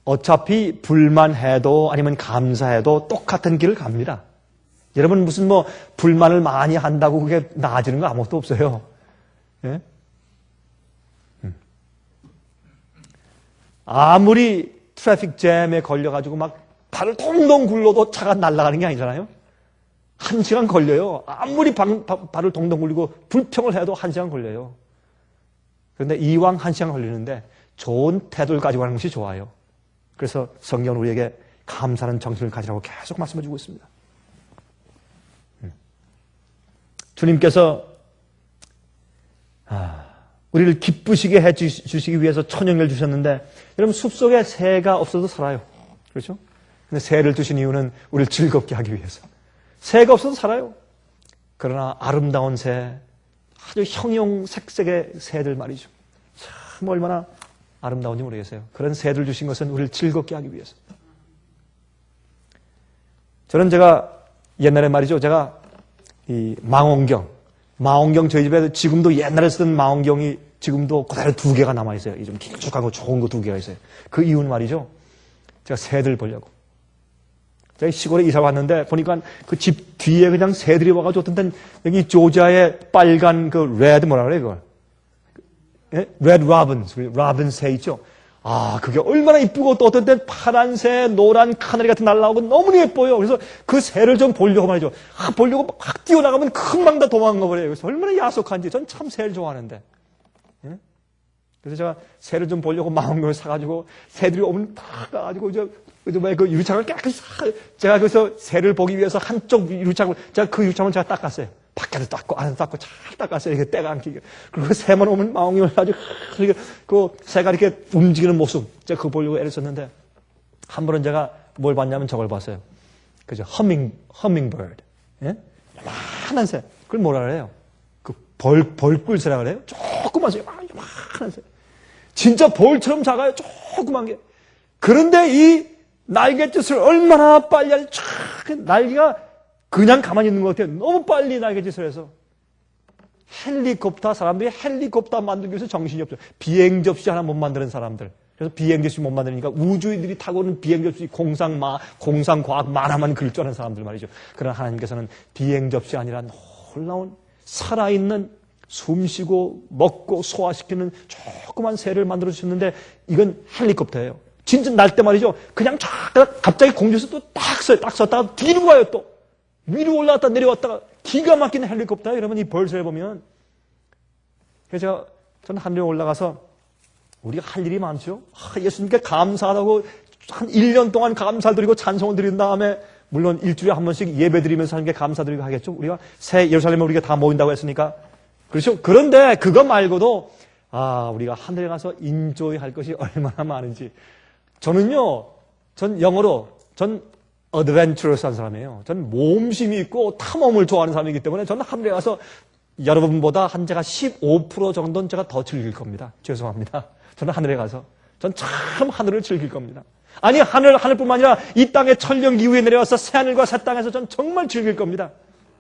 어차피 불만해도 아니면 감사해도 똑같은 길을 갑니다. 여러분 무슨 불만을 많이 한다고 그게 나아지는 거 아무것도 없어요. 예? 아무리 트래픽 잼에 걸려가지고 막 발을 동동 굴러도 차가 날아가는 게 아니잖아요. 1시간 걸려요. 아무리 발을 동동 굴리고 불평을 해도 1시간 걸려요. 그런데 이왕 1시간 걸리는데 좋은 태도를 가지고 가는 것이 좋아요. 그래서 성경은 우리에게 감사하는 정신을 가지라고 계속 말씀해 주고 있습니다. 주님께서 우리를 기쁘시게 해주시기 위해서 천영을 주셨는데, 여러분 숲속에 새가 없어도 살아요. 그렇죠? 근데 새를 주신 이유는 우리를 즐겁게 하기 위해서. 새가 없어도 살아요. 그러나 아름다운 새, 아주 형용색색의 새들 말이죠. 참 얼마나 아름다운지 모르겠어요. 그런 새들 주신 것은 우리를 즐겁게 하기 위해서. 저는 옛날에 말이죠. 이 망원경 저희 집에 지금도 옛날에 쓰던 망원경이 지금도 그대로 2개가 남아있어요. 좀 길쭉하고 좋은 거 2개가 있어요. 그 이유는 말이죠. 제가 새들 보려고. 제가 시골에 이사 왔는데 보니까 그 집 뒤에 그냥 새들이 와가지고 어떤 데는 여기 조지아의 빨간 레드 뭐라 그래요, 그걸? 예? 레드 라빈 새 있죠? 그게 얼마나 이쁘고 또 어떤 때는 파란 새, 노란 카나리 같은 날라오고 너무 예뻐요. 그래서 그 새를 좀 보려고 말이죠. 보려고 막 뛰어나가면 금방 다 도망가 버려요. 그래서 얼마나 야속한지. 전 참 새를 좋아하는데. 예? 그래서 제가 새를 좀 보려고 망원경을 사가지고 새들이 오면 다 가가지고 그 유리창을 깨끗이 제가 그래서 새를 보기 위해서 한쪽 유리창을 제가 그 유리창을 제가 닦았어요. 밖에도 닦고 안에도 닦고 잘 닦았어요. 이게 때가 안 끼게. 그리고 새만 오면 마음이 올라가지고 그 새가 이렇게 움직이는 모습 제가 그거 보려고 애를 썼는데 한 번은 제가 뭘 봤냐면 저걸 봤어요. 그죠? 허밍버드. 예? 요만한 새. 그걸 뭐라 그래요? 그 벌꿀새라 그래요? 조그만 새. 요만한 새. 진짜 벌처럼 작아요. 조그만 게. 그런데 이 날갯짓을 얼마나 빨리 하지? 날개가 그냥 가만히 있는 것 같아요. 너무 빨리 날갯짓을 해서. 사람들이 헬리콥터 만들기 위해서 정신이 없어요. 비행접시 하나 못 만드는 사람들. 그래서 비행접시 못 만드니까 우주인들이 타고 오는 비행접시 공상과학 만화만 그릴 줄 아는 사람들 말이죠. 그러나 하나님께서는 비행접시 아니라 놀라운 살아있는 숨쉬고 먹고 소화시키는 조그만 새를 만들어 주셨는데 이건 헬리콥터예요. 진짜 날 때 말이죠. 그냥 갑자기 공중에서 또 딱 섰다가 뒤로 가요 또. 위로 올라갔다 내려왔다가 기가 막힌 헬리콥터예요. 여러분 이 벌새를 보면. 그래서 저는 하늘에 올라가서 우리가 할 일이 많죠. 예수님께 감사하다고 한 1년 동안 감사를 드리고 찬송을 드린 다음에 물론 일주일에 한 번씩 예배 드리면서 하나님께 감사드리고 하겠죠. 우리가 새 예루살렘에 우리가 다 모인다고 했으니까. 그렇죠. 그런데 그거 말고도 우리가 하늘에 가서 인조이 할 것이 얼마나 많은지. 저는요. 전 영어로 어드벤처러스한 사람이에요. 전 모험심이 있고 탐험을 좋아하는 사람이기 때문에 저는 하늘에 가서 여러분보다 한 제가 15% 정도는 제가 더 즐길 겁니다. 죄송합니다. 저는 하늘에 가서 전 참 하늘을 즐길 겁니다. 아니 하늘뿐만 아니라 이 땅의 천령 이후에 내려와서 새하늘과 새 땅에서 전 정말 즐길 겁니다.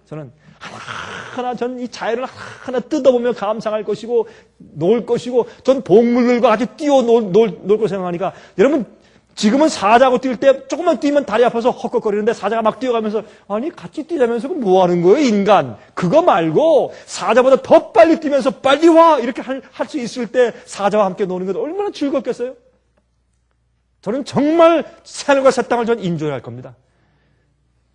저는 하나하나 전 이 자연을 하나하나 뜯어보며 감상할 것이고 놀 것이고 전 동물들과 같이 놀 걸 생각하니까 여러분 지금은 사자하고 뛸 때 조금만 뛰면 다리 아파서 헛헛거리는데 사자가 막 뛰어가면서 아니 같이 뛰자면서 뭐 하는 거예요 인간. 그거 말고 사자보다 더 빨리 뛰면서 빨리 와 이렇게 할 수 있을 때 사자와 함께 노는 것 얼마나 즐겁겠어요. 저는 정말 새하늘과 새 땅을 전 인조할 겁니다.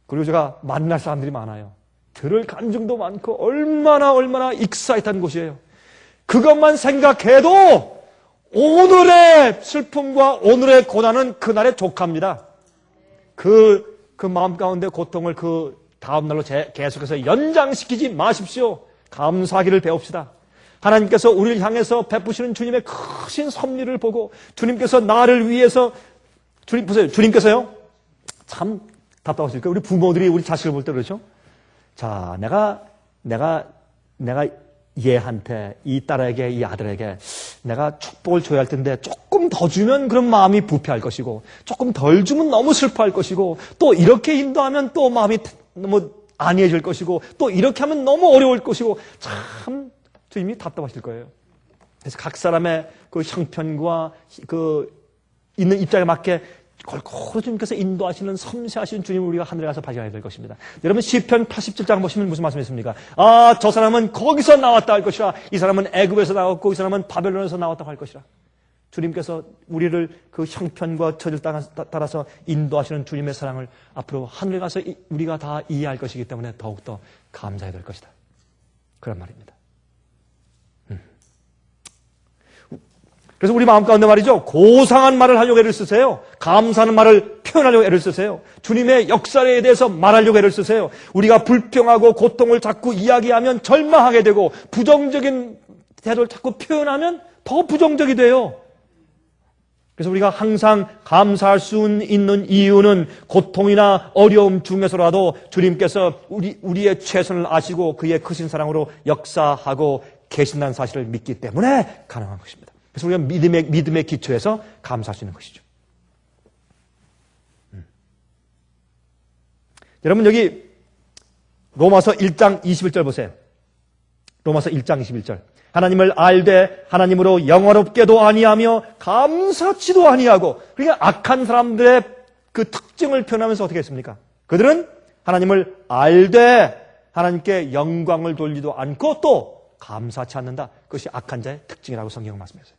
그리고 제가 만날 사람들이 많아요. 들을 간증도 많고 얼마나 익사이트한 곳이에요. 그것만 생각해도 오늘의 슬픔과 오늘의 고난은 그날의 족합니다. 그 마음 가운데 고통을 그 다음날로 계속해서 연장시키지 마십시오. 감사하기를 배웁시다. 하나님께서 우리를 향해서 베푸시는 주님의 크신 섭리를 보고 주님께서 나를 위해서 주님께서요 참 답답하실 거예요. 우리 부모들이 우리 자식을 볼 때 그렇죠. 자, 내가 얘한테, 이 딸에게, 이 아들에게 내가 축복을 줘야 할 텐데 조금 더 주면 그런 마음이 부패할 것이고 조금 덜 주면 너무 슬퍼할 것이고 또 이렇게 인도하면 또 마음이 너무 안이해질 것이고 또 이렇게 하면 너무 어려울 것이고 참 주님이 답답하실 거예요. 그래서 각 사람의 그 형편과 그 있는 입장에 맞게 골고루 주님께서 인도하시는 섬세하신 주님을 우리가 하늘에 가서 발견해야 될 것입니다. 여러분 시편 87장 보시면 무슨 말씀이십니까? 저 사람은 거기서 나왔다 할 것이라. 이 사람은 애굽에서 나왔고 이 사람은 바벨론에서 나왔다고 할 것이라. 주님께서 우리를 그 형편과 처지를 따라서 인도하시는 주님의 사랑을 앞으로 하늘에 가서 우리가 다 이해할 것이기 때문에 더욱더 감사해야 될 것이다. 그런 말입니다. 그래서 우리 마음 가운데 말이죠. 고상한 말을 하려고 애를 쓰세요. 감사하는 말을 표현하려고 애를 쓰세요. 주님의 역사에 대해서 말하려고 애를 쓰세요. 우리가 불평하고 고통을 자꾸 이야기하면 절망하게 되고 부정적인 태도를 자꾸 표현하면 더 부정적이 돼요. 그래서 우리가 항상 감사할 수 있는 이유는 고통이나 어려움 중에서라도 주님께서 우리의 최선을 아시고 그의 크신 사랑으로 역사하고 계신다는 사실을 믿기 때문에 가능한 것입니다. 그래서 우리가 믿음의 기초에서 감사할 수 있는 것이죠. 여러분 여기 로마서 1장 21절 보세요. 로마서 1장 21절. 하나님을 알되 하나님으로 영원롭게도 아니하며 감사치도 아니하고. 그러니까 악한 사람들의 그 특징을 표현하면서 어떻게 했습니까? 그들은 하나님을 알되 하나님께 영광을 돌리지도 않고 또 감사치 않는다. 그것이 악한 자의 특징이라고 성경은 말씀했어요.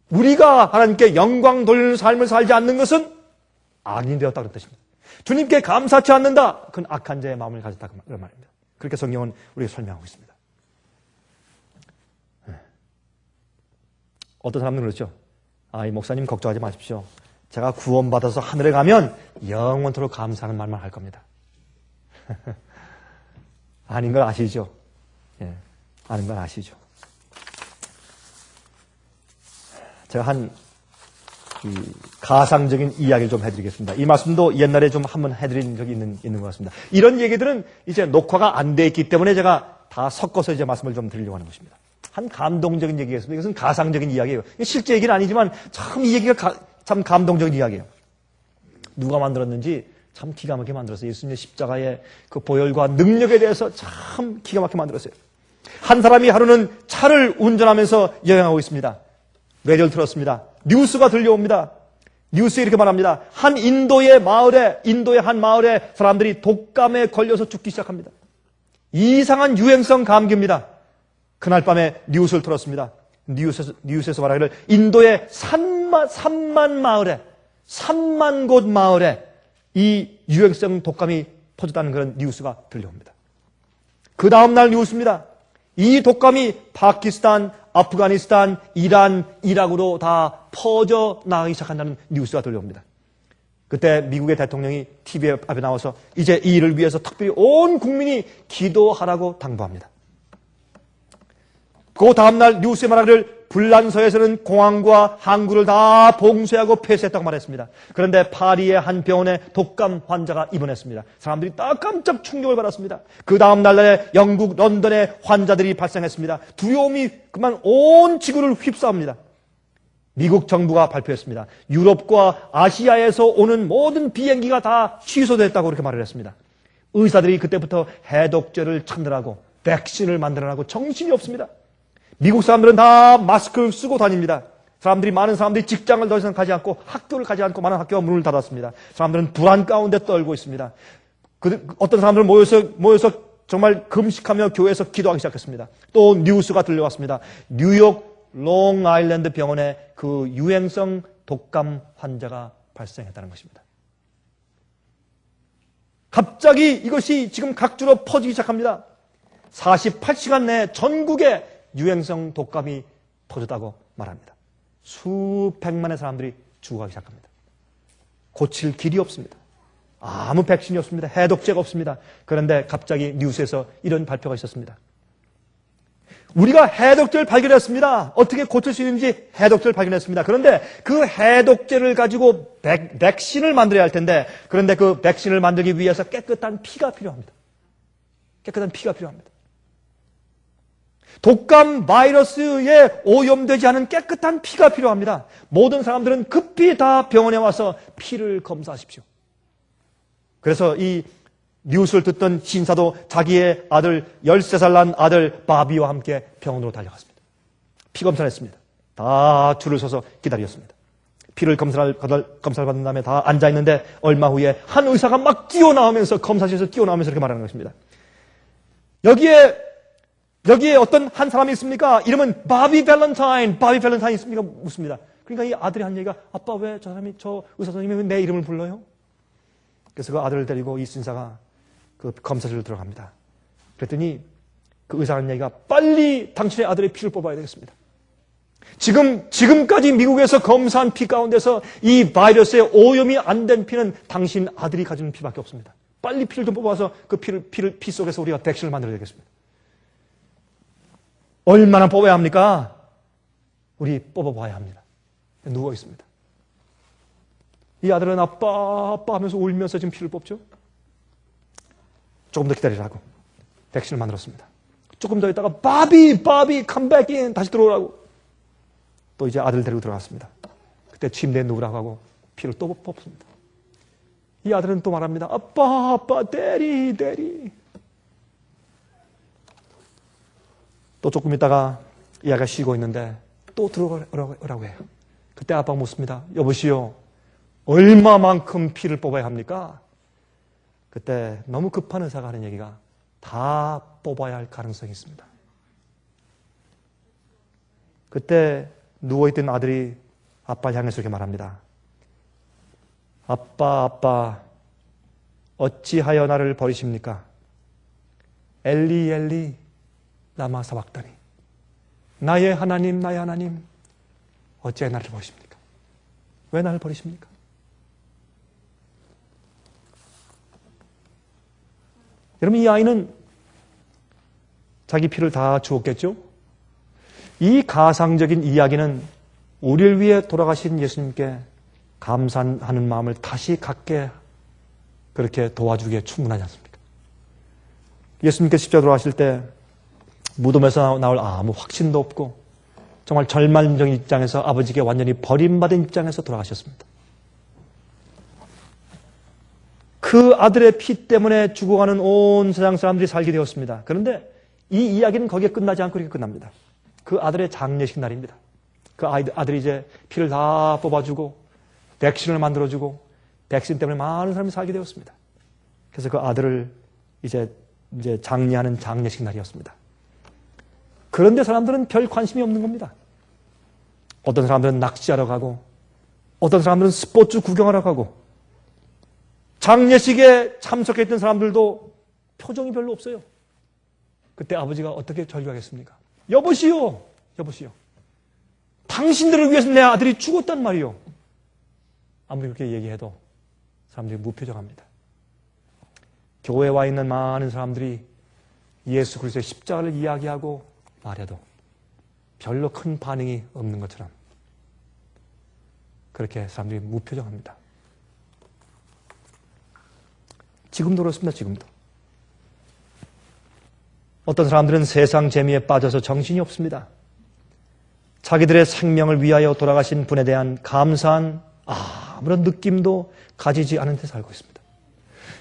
우리가 하나님께 영광 돌리는 삶을 살지 않는 것은 악인이 되었다 그런 뜻입니다. 주님께 감사치 않는다. 그건 악한 자의 마음을 가졌다 그런 말입니다. 그렇게 성경은 우리가 설명하고 있습니다. 어떤 사람들은 그렇죠. 이 목사님 걱정하지 마십시오. 제가 구원받아서 하늘에 가면 영원토록 감사하는 말만 할 겁니다. 아닌 걸 아시죠? 예, 아닌 걸 아시죠? 제가 가상적인 이야기를 좀 해드리겠습니다. 이 말씀도 옛날에 좀 한번 해드린 적이 있는 것 같습니다. 이런 얘기들은 이제 녹화가 안 돼 있기 때문에 제가 다 섞어서 이제 말씀을 좀 드리려고 하는 것입니다. 한 감동적인 얘기였습니다. 이것은 가상적인 이야기예요. 실제 얘기는 아니지만 참 이 얘기가 참 감동적인 이야기예요. 누가 만들었는지 참 기가 막히게 만들었어요. 예수님의 십자가의 그 보혈과 능력에 대해서 참 기가 막히게 만들었어요. 한 사람이 하루는 차를 운전하면서 여행하고 있습니다. 라디오를 틀었습니다. 뉴스가 들려옵니다. 뉴스에 이렇게 말합니다. 인도의 한 마을에 사람들이 독감에 걸려서 죽기 시작합니다. 이상한 유행성 감기입니다. 그날 밤에 뉴스를 틀었습니다. 뉴스에서 말하기를 인도의 3만 곳 마을에 이 유행성 독감이 퍼졌다는 그런 뉴스가 들려옵니다. 그 다음날 뉴스입니다. 이 독감이 파키스탄, 아프가니스탄, 이란, 이라크로 다 퍼져나가기 시작한다는 뉴스가 들려옵니다. 그때 미국의 대통령이 TV 앞에 나와서 이제 이 일을 위해서 특별히 온 국민이 기도하라고 당부합니다. 그 다음날 뉴스에 말하기를 불란서에서는 공항과 항구를 다 봉쇄하고 폐쇄했다고 말했습니다. 그런데 파리의 한 병원에 독감 환자가 입원했습니다. 사람들이 딱 깜짝 충격을 받았습니다. 그 다음 날에 영국 런던에 환자들이 발생했습니다. 두려움이 그만 온 지구를 휩싸웁니다. 미국 정부가 발표했습니다. 유럽과 아시아에서 오는 모든 비행기가 다 취소됐다고 그렇게 말을 했습니다. 의사들이 그때부터 해독제를 찾느라고 백신을 만들어내고 정신이 없습니다. 미국 사람들은 다 마스크를 쓰고 다닙니다. 많은 사람들이 직장을 더 이상 가지 않고 학교를 가지 않고 많은 학교가 문을 닫았습니다. 사람들은 불안 가운데 떨고 있습니다. 어떤 사람들은 모여서 정말 금식하며 교회에서 기도하기 시작했습니다. 또 뉴스가 들려왔습니다. 뉴욕 롱아일랜드 병원에 그 유행성 독감 환자가 발생했다는 것입니다. 갑자기 이것이 지금 각주로 퍼지기 시작합니다. 48시간 내에 전국에 유행성 독감이 터졌다고 말합니다. 수백만의 사람들이 죽어가기 시작합니다. 고칠 길이 없습니다. 아무 백신이 없습니다. 해독제가 없습니다. 그런데 갑자기 뉴스에서 이런 발표가 있었습니다. 우리가 해독제를 발견했습니다. 어떻게 고칠 수 있는지 해독제를 발견했습니다. 그런데 그 해독제를 가지고 백신을 만들어야 할 텐데, 그런데 그 백신을 만들기 위해서 깨끗한 피가 필요합니다. 깨끗한 피가 필요합니다. 독감 바이러스에 오염되지 않은 깨끗한 피가 필요합니다. 모든 사람들은 급히 다 병원에 와서 피를 검사하십시오. 그래서 이 뉴스를 듣던 신사도 자기의 아들, 13살 난 아들 바비와 함께 병원으로 달려갔습니다. 피 검사를 했습니다. 다 줄을 서서 기다렸습니다. 피를 검사를 받은 다음에 다 앉아있는데 얼마 후에 한 의사가 막 뛰어나오면서, 검사실에서 뛰어나오면서 이렇게 말하는 것입니다. 여기에 어떤 한 사람이 있습니까? 이름은 바비 밸런타인 있습니까? 묻습니다. 그러니까 이 아들이 한 얘기가, 아빠 왜 저 의사 선생님이 왜 내 이름을 불러요? 그래서 그 아들을 데리고 이 신사가 그 검사실로 들어갑니다. 그랬더니 그 의사가 한 얘기가, 빨리 당신의 아들의 피를 뽑아야 되겠습니다. 지금까지 미국에서 검사한 피 가운데서 이 바이러스에 오염이 안 된 피는 당신 아들이 가지는 피밖에 없습니다. 빨리 피를 좀 뽑아서 그 피 속에서 우리가 백신을 만들어야 되겠습니다. 얼마나 뽑아야 합니까? 우리 뽑아봐야 합니다. 누워 있습니다. 이 아들은 아빠 하면서 울면서 지금 피를 뽑죠. 조금 더 기다리라고 백신을 만들었습니다. 조금 더 있다가 바비 come back in, 다시 들어오라고 또 이제 아들 데리고 들어갔습니다. 그때 침대에 누우라고 하고 피를 또 뽑습니다. 이 아들은 또 말합니다. 아빠 대리. 또 조금 있다가 이 아이가 쉬고 있는데 또 들어오라고 해요. 그때 아빠가 묻습니다. 여보시오, 얼마만큼 피를 뽑아야 합니까? 그때 너무 급한 의사가 하는 얘기가, 다 뽑아야 할 가능성이 있습니다. 그때 누워있던 아들이 아빠를 향해서 이렇게 말합니다. 아빠, 어찌하여 나를 버리십니까? 엘리 라마 사박다니. 나의 하나님, 어찌하여 나를 버리십니까? 왜 나를 버리십니까? 여러분, 이 아이는 자기 피를 다 주었겠죠? 이 가상적인 이야기는 우리를 위해 돌아가신 예수님께 감사하는 마음을 다시 갖게 그렇게 도와주기에 충분하지 않습니까? 예수님께서 십자가 돌아가실 때 무덤에서 나올 아무 확신도 없고 정말 절망적인 입장에서 아버지께 완전히 버림받은 입장에서 돌아가셨습니다. 그 아들의 피 때문에 죽어가는 온 세상 사람들이 살게 되었습니다. 그런데 이 이야기는 거기에 끝나지 않고 이렇게 끝납니다. 그 아들의 장례식 날입니다. 그 아들이 이제 피를 다 뽑아주고 백신을 만들어주고 백신 때문에 많은 사람이 살게 되었습니다. 그래서 그 아들을 이제 장례하는 장례식 날이었습니다. 그런데 사람들은 별 관심이 없는 겁니다. 어떤 사람들은 낚시하러 가고 어떤 사람들은 스포츠 구경하러 가고 장례식에 참석했던 사람들도 표정이 별로 없어요. 그때 아버지가 어떻게 절규하겠습니까? 여보시오, 여보시오. 당신들을 위해서 내 아들이 죽었단 말이오. 아무리 그렇게 얘기해도 사람들이 무표정합니다. 교회에 와 있는 많은 사람들이 예수 그리스도의 십자가를 이야기하고 말해도 별로 큰 반응이 없는 것처럼 그렇게 사람들이 무표정합니다. 지금도 그렇습니다. 지금도. 어떤 사람들은 세상 재미에 빠져서 정신이 없습니다. 자기들의 생명을 위하여 돌아가신 분에 대한 감사한 아무런 느낌도 가지지 않은 데 살고 있습니다.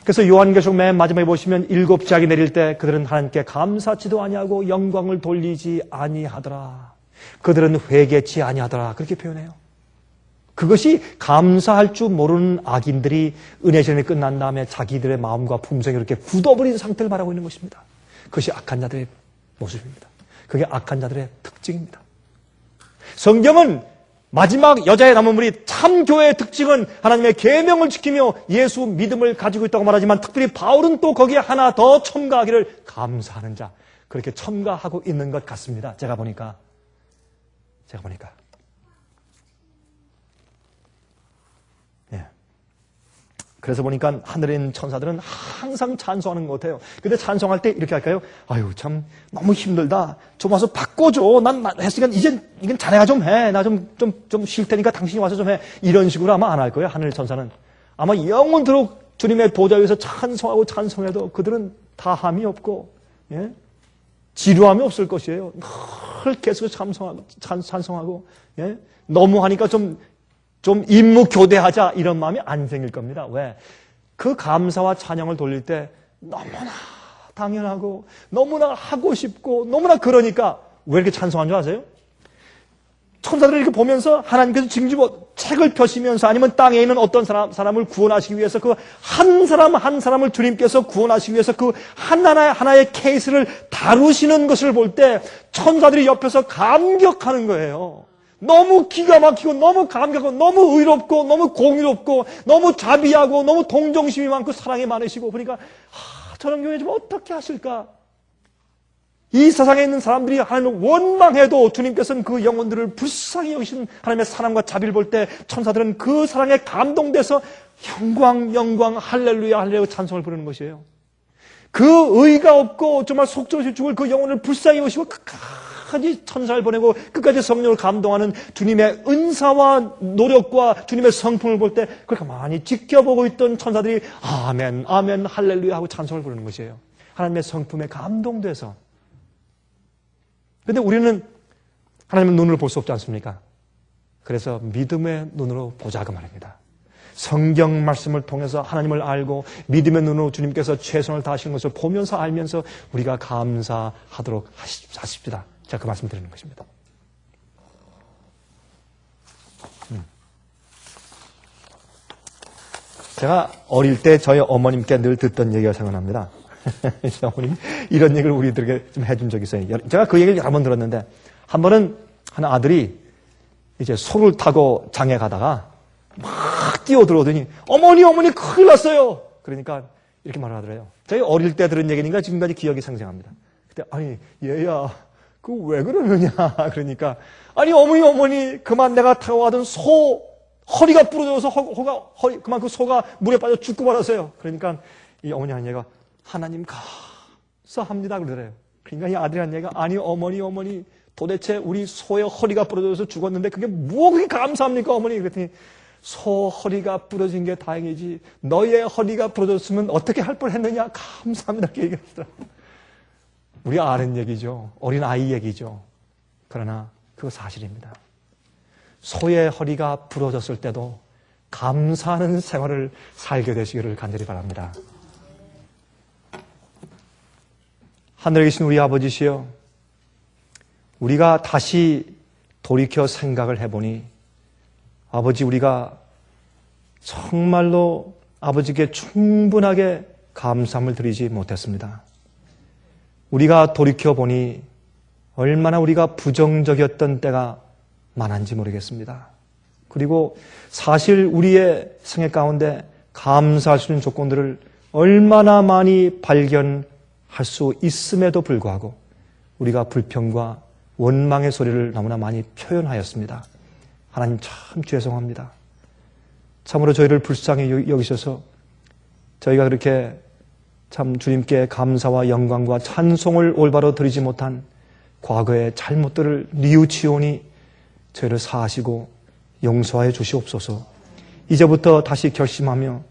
그래서 요한계시록 맨 마지막에 보시면 7짝이 내릴 때 그들은 하나님께 감사치도 아니하고 영광을 돌리지 아니하더라. 그들은 회개치 아니하더라. 그렇게 표현해요. 그것이 감사할 줄 모르는 악인들이 은혜 시간이 끝난 다음에 자기들의 마음과 품성이 이렇게 굳어버린 상태를 말하고 있는 것입니다. 그것이 악한 자들의 모습입니다. 그게 악한 자들의 특징입니다. 성경은 마지막 여자의 남은 무리 참교회의 특징은 하나님의 계명을 지키며 예수 믿음을 가지고 있다고 말하지만 특별히 바울은 또 거기에 하나 더 첨가하기를 감사하는 자 그렇게 첨가하고 있는 것 같습니다. 제가 보니까 그래서 보니까 하늘에 있는 천사들은 항상 찬송하는 것 같아요. 근데 찬송할 때 이렇게 할까요? 아유, 참, 너무 힘들다. 좀 와서 바꿔줘. 난 했으니까 이건 자네가 좀 해. 나 좀 쉴 테니까 당신이 와서 좀 해. 이런 식으로 아마 안 할 거예요. 하늘 천사는. 아마 영원토록 주님의 보좌 위에서 찬송하고 찬송해도 그들은 다함이 없고, 예? 지루함이 없을 것이에요. 늘 계속 찬송하고, 예? 너무 하니까 좀 임무 교대하자 이런 마음이 안 생길 겁니다. 왜? 그 감사와 찬양을 돌릴 때 너무나 당연하고 너무나 하고 싶고 너무나 그러니까 왜 이렇게 찬송한 줄 아세요? 천사들을 이렇게 보면서 하나님께서 징집어 책을 펴시면서 아니면 땅에 있는 어떤 사람을 구원하시기 위해서 그 한 사람 한 사람을 주님께서 구원하시기 위해서 그 하나의 케이스를 다루시는 것을 볼 때 천사들이 옆에서 감격하는 거예요. 너무 기가 막히고 너무 감격하고 너무 의롭고 너무 공의롭고 너무 자비하고 너무 동정심이 많고 사랑이 많으시고 그러니까 저런 교회 좀 어떻게 하실까? 이 세상에 있는 사람들이 하나님을 원망해도 주님께서는 그 영혼들을 불쌍히 여기신 하나님의 사랑과 자비를 볼 때 천사들은 그 사랑에 감동돼서 영광 영광 할렐루야 할렐루야 찬송을 부르는 것이에요. 그 의가 없고 정말 속절없이 죽을 그 영혼을 불쌍히 여기시고 끝까지 천사를 보내고 끝까지 성령을 감동하는 주님의 은사와 노력과 주님의 성품을 볼 때 그렇게 많이 지켜보고 있던 천사들이 아멘 아멘 할렐루야 하고 찬송을 부르는 것이에요. 하나님의 성품에 감동돼서. 그런데 우리는 하나님의 눈으로 볼 수 없지 않습니까? 그래서 믿음의 눈으로 보자고 말입니다. 성경 말씀을 통해서 하나님을 알고 믿음의 눈으로 주님께서 최선을 다하시는 것을 보면서 알면서 우리가 감사하도록 하십시다. 제가 그 말씀 드리는 것입니다. 제가 어릴 때 저희 어머님께 늘 듣던 얘기가 생각납니다. 어머님 이런 얘기를 우리들에게 좀 해준 적이 있어요. 제가 그 얘기를 여러 번 들었는데 한 번은 한 아들이 이제 소를 타고 장에 가다가 막 뛰어들어오더니 어머니 큰일 났어요. 그러니까 이렇게 말을 하더래요. 저희 어릴 때 들은 얘기니까 지금까지 기억이 생생합니다. 그때 아니 얘야 그 왜 그러느냐 그러니까 아니 어머니 그만 내가 타고 가던 소 허리가 부러져서 그만 그 소가 물에 빠져 죽고 말았어요. 그러니까 이 어머니 한 얘가 하나님 감사합니다 그러더래요. 그러니까 이 아들이 한 얘기가, 아니 어머니 도대체 우리 소의 허리가 부러져서 죽었는데 그게 뭐 그렇게 감사합니까 어머니? 그랬더니 소 허리가 부러진 게 다행이지 너의 허리가 부러졌으면 어떻게 할 뻔했느냐, 감사합니다, 이렇게 얘기하시더라고요. 우리 아는 얘기죠. 어린 아이 얘기죠. 그러나 그거 사실입니다. 소의 허리가 부러졌을 때도 감사하는 생활을 살게 되시기를 간절히 바랍니다. 하늘에 계신 우리 아버지시여, 우리가 다시 돌이켜 생각을 해보니 아버지, 우리가 정말로 아버지께 충분하게 감사함을 드리지 못했습니다. 우리가 돌이켜보니 얼마나 우리가 부정적이었던 때가 많은지 모르겠습니다. 그리고 사실 우리의 생애 가운데 감사할 수 있는 조건들을 얼마나 많이 발견할 수 있음에도 불구하고 우리가 불평과 원망의 소리를 너무나 많이 표현하였습니다. 하나님 참 죄송합니다. 참으로 저희를 불쌍히 여기셔서 저희가 그렇게 참 주님께 감사와 영광과 찬송을 올바로 드리지 못한 과거의 잘못들을 뉘우치오니 저희를 사하시고 용서하여 주시옵소서. 이제부터 다시 결심하며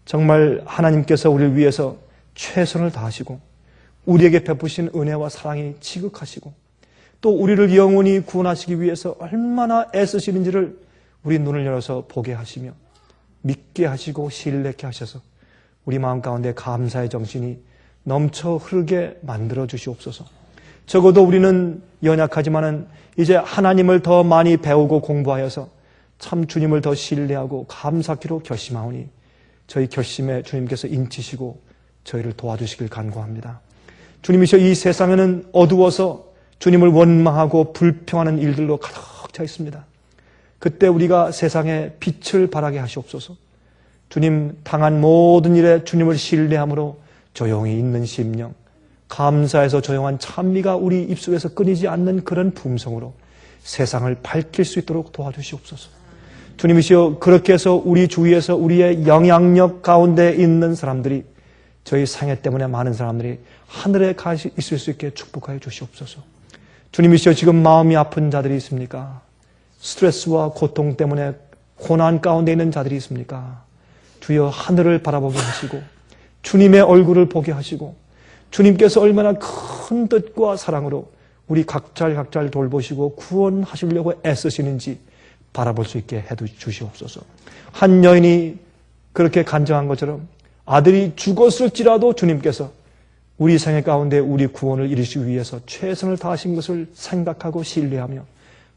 정말 하나님께서 우리를 위해서 최선을 다하시고 우리에게 베푸신 은혜와 사랑이 지극하시고 또 우리를 영원히 구원하시기 위해서 얼마나 애쓰시는지를 우리 눈을 열어서 보게 하시며 믿게 하시고 신뢰케 하셔서 우리 마음 가운데 감사의 정신이 넘쳐 흐르게 만들어 주시옵소서. 적어도 우리는 연약하지만은 이제 하나님을 더 많이 배우고 공부하여서 참 주님을 더 신뢰하고 감사키로 결심하오니 저희 결심에 주님께서 인치시고 저희를 도와주시길 간구합니다. 주님이시여, 이 세상에는 어두워서 주님을 원망하고 불평하는 일들로 가득 차 있습니다. 그때 우리가 세상에 빛을 발하게 하시옵소서. 주님, 당한 모든 일에 주님을 신뢰함으로 조용히 있는 심령, 감사해서 조용한 찬미가 우리 입속에서 끊이지 않는 그런 품성으로 세상을 밝힐 수 있도록 도와주시옵소서. 주님이시여, 그렇게 해서 우리 주위에서 우리의 영향력 가운데 있는 사람들이, 저희 상해 때문에 많은 사람들이 하늘에 가 있을 수 있게 축복하여 주시옵소서. 주님이시여, 지금 마음이 아픈 자들이 있습니까? 스트레스와 고통 때문에 고난 가운데 있는 자들이 있습니까? 주여, 하늘을 바라보게 하시고 주님의 얼굴을 보게 하시고 주님께서 얼마나 큰 뜻과 사랑으로 우리 각잘 돌보시고 구원하시려고 애쓰시는지 바라볼 수 있게 해주시옵소서. 한 여인이 그렇게 간증한 것처럼 아들이 죽었을지라도 주님께서 우리 생애 가운데 우리 구원을 이루시기 위해서 최선을 다하신 것을 생각하고 신뢰하며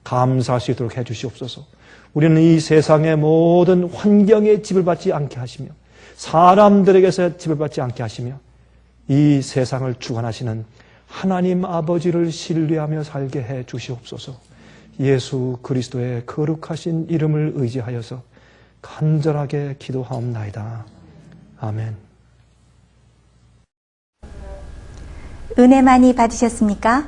감사할 수 있도록 해주시옵소서. 우리는 이 세상의 모든 환경에 집을 받지 않게 하시며 사람들에게서 집을 받지 않게 하시며 이 세상을 주관하시는 하나님 아버지를 신뢰하며 살게 해 주시옵소서. 예수 그리스도의 거룩하신 이름을 의지하여서 간절하게 기도하옵나이다. 아멘. 은혜 많이 받으셨습니까?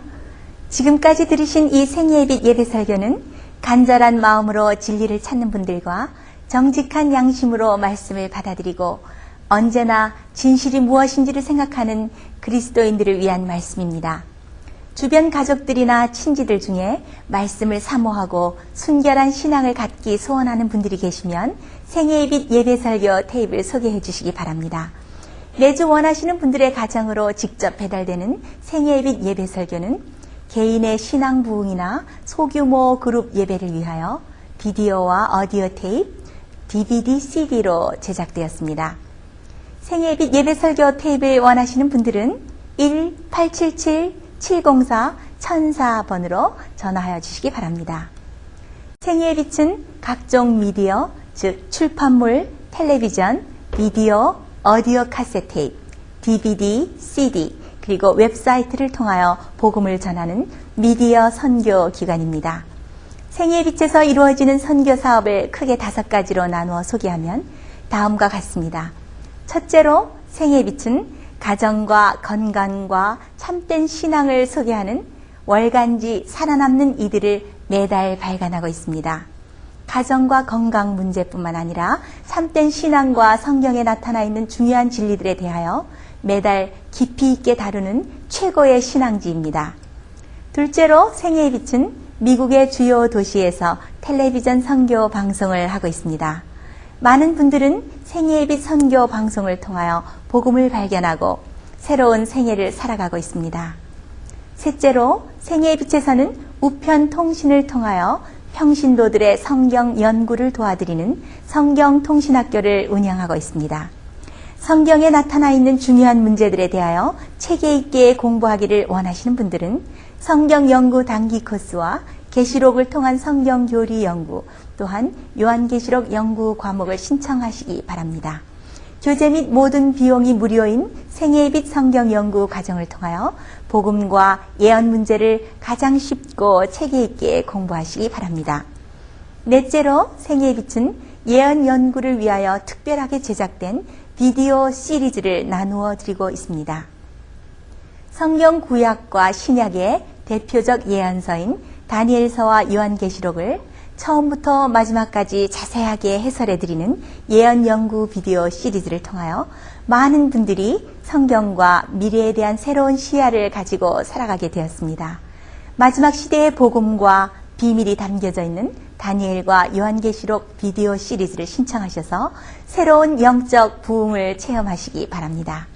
지금까지 들으신 이 생예빛 예배 설교는 간절한 마음으로 진리를 찾는 분들과 정직한 양심으로 말씀을 받아들이고 언제나 진실이 무엇인지를 생각하는 그리스도인들을 위한 말씀입니다. 주변 가족들이나 친지들 중에 말씀을 사모하고 순결한 신앙을 갖기 소원하는 분들이 계시면 생예빛 예배 설교 테이프를 소개해 주시기 바랍니다. 매주 원하시는 분들의 가정으로 직접 배달되는 생예빛 예배 설교는 개인의 신앙 부흥이나 소규모 그룹 예배를 위하여 비디오와 오디오 테이프, DVD, CD로 제작되었습니다. 생예빛 예배 설교 테이프를 원하시는 분들은 1-877-704-1004번으로 전화하여 주시기 바랍니다. 생예빛은 각종 미디어, 즉 출판물, 텔레비전, 비디오, 오디오 카세트 테이프, DVD, CD, 그리고 웹사이트를 통하여 복음을 전하는 미디어 선교 기관입니다. 생예빛에서 이루어지는 선교 사업을 크게 5가지로 나누어 소개하면 다음과 같습니다. 첫째로 생예빛은 가정과 건강과 참된 신앙을 소개하는 월간지 살아남는 이들을 매달 발간하고 있습니다. 가정과 건강 문제뿐만 아니라 참된 신앙과 성경에 나타나 있는 중요한 진리들에 대하여 매달 깊이 있게 다루는 최고의 신앙지입니다. 둘째로 생애의 빛은 미국의 주요 도시에서 텔레비전 선교 방송을 하고 있습니다. 많은 분들은 생애의 빛 선교 방송을 통하여 복음을 발견하고 새로운 생애를 살아가고 있습니다. 셋째로 생애의 빛에서는 우편 통신을 통하여 평신도들의 성경 연구를 도와드리는 성경통신학교를 운영하고 있습니다. 성경에 나타나 있는 중요한 문제들에 대하여 체계 있게 공부하기를 원하시는 분들은 성경 연구 단기 코스와 계시록을 통한 성경 교리 연구, 또한 요한계시록 연구 과목을 신청하시기 바랍니다. 교재 및 모든 비용이 무료인 생애의 빛 성경 연구 과정을 통하여 복음과 예언 문제를 가장 쉽고 체계 있게 공부하시기 바랍니다. 넷째로 생애의 빛은 예언 연구를 위하여 특별하게 제작된 비디오 시리즈를 나누어 드리고 있습니다. 성경 구약과 신약의 대표적 예언서인 다니엘서와 요한계시록을 처음부터 마지막까지 자세하게 해설해 드리는 예언 연구 비디오 시리즈를 통하여 많은 분들이 성경과 미래에 대한 새로운 시야를 가지고 살아가게 되었습니다. 마지막 시대의 복음과 비밀이 담겨져 있는 다니엘과 요한계시록 비디오 시리즈를 신청하셔서 새로운 영적 부흥을 체험하시기 바랍니다.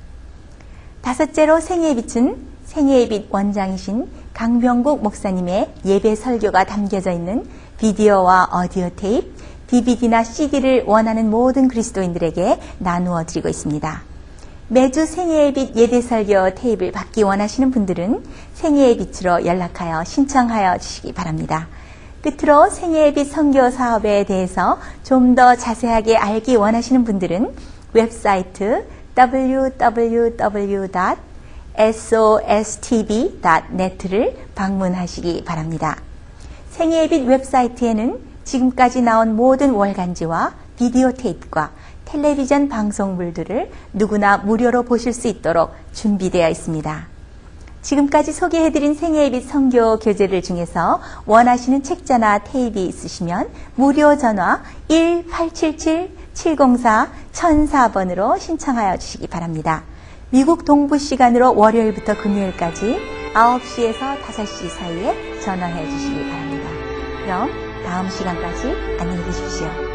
다섯째로 생애의 빛은 생애의 빛 원장이신 강병국 목사님의 예배 설교가 담겨져 있는 비디오와 오디오 테이프, DVD나 CD를 원하는 모든 그리스도인들에게 나누어 드리고 있습니다. 매주 생애의 빛 예배 설교 테이프를 받기 원하시는 분들은 생애의 빛으로 연락하여 신청하여 주시기 바랍니다. 끝으로 생애의 빛 선교 사업에 대해서 좀 더 자세하게 알기 원하시는 분들은 웹사이트 www.sostb.net를 방문하시기 바랍니다. 생애의 빛 웹사이트에는 지금까지 나온 모든 월간지와 비디오 테이프과 텔레비전 방송물들을 누구나 무료로 보실 수 있도록 준비되어 있습니다. 지금까지 소개해드린 생애의 빛 선교 교재들 중에서 원하시는 책자나 테이프 있으시면 무료 전화 1877-704-1004번으로 신청하여 주시기 바랍니다. 미국 동부 시간으로 월요일부터 금요일까지 9시에서 5시 사이에 전화해 주시기 바랍니다. 그럼 다음 시간까지 안녕히 계십시오.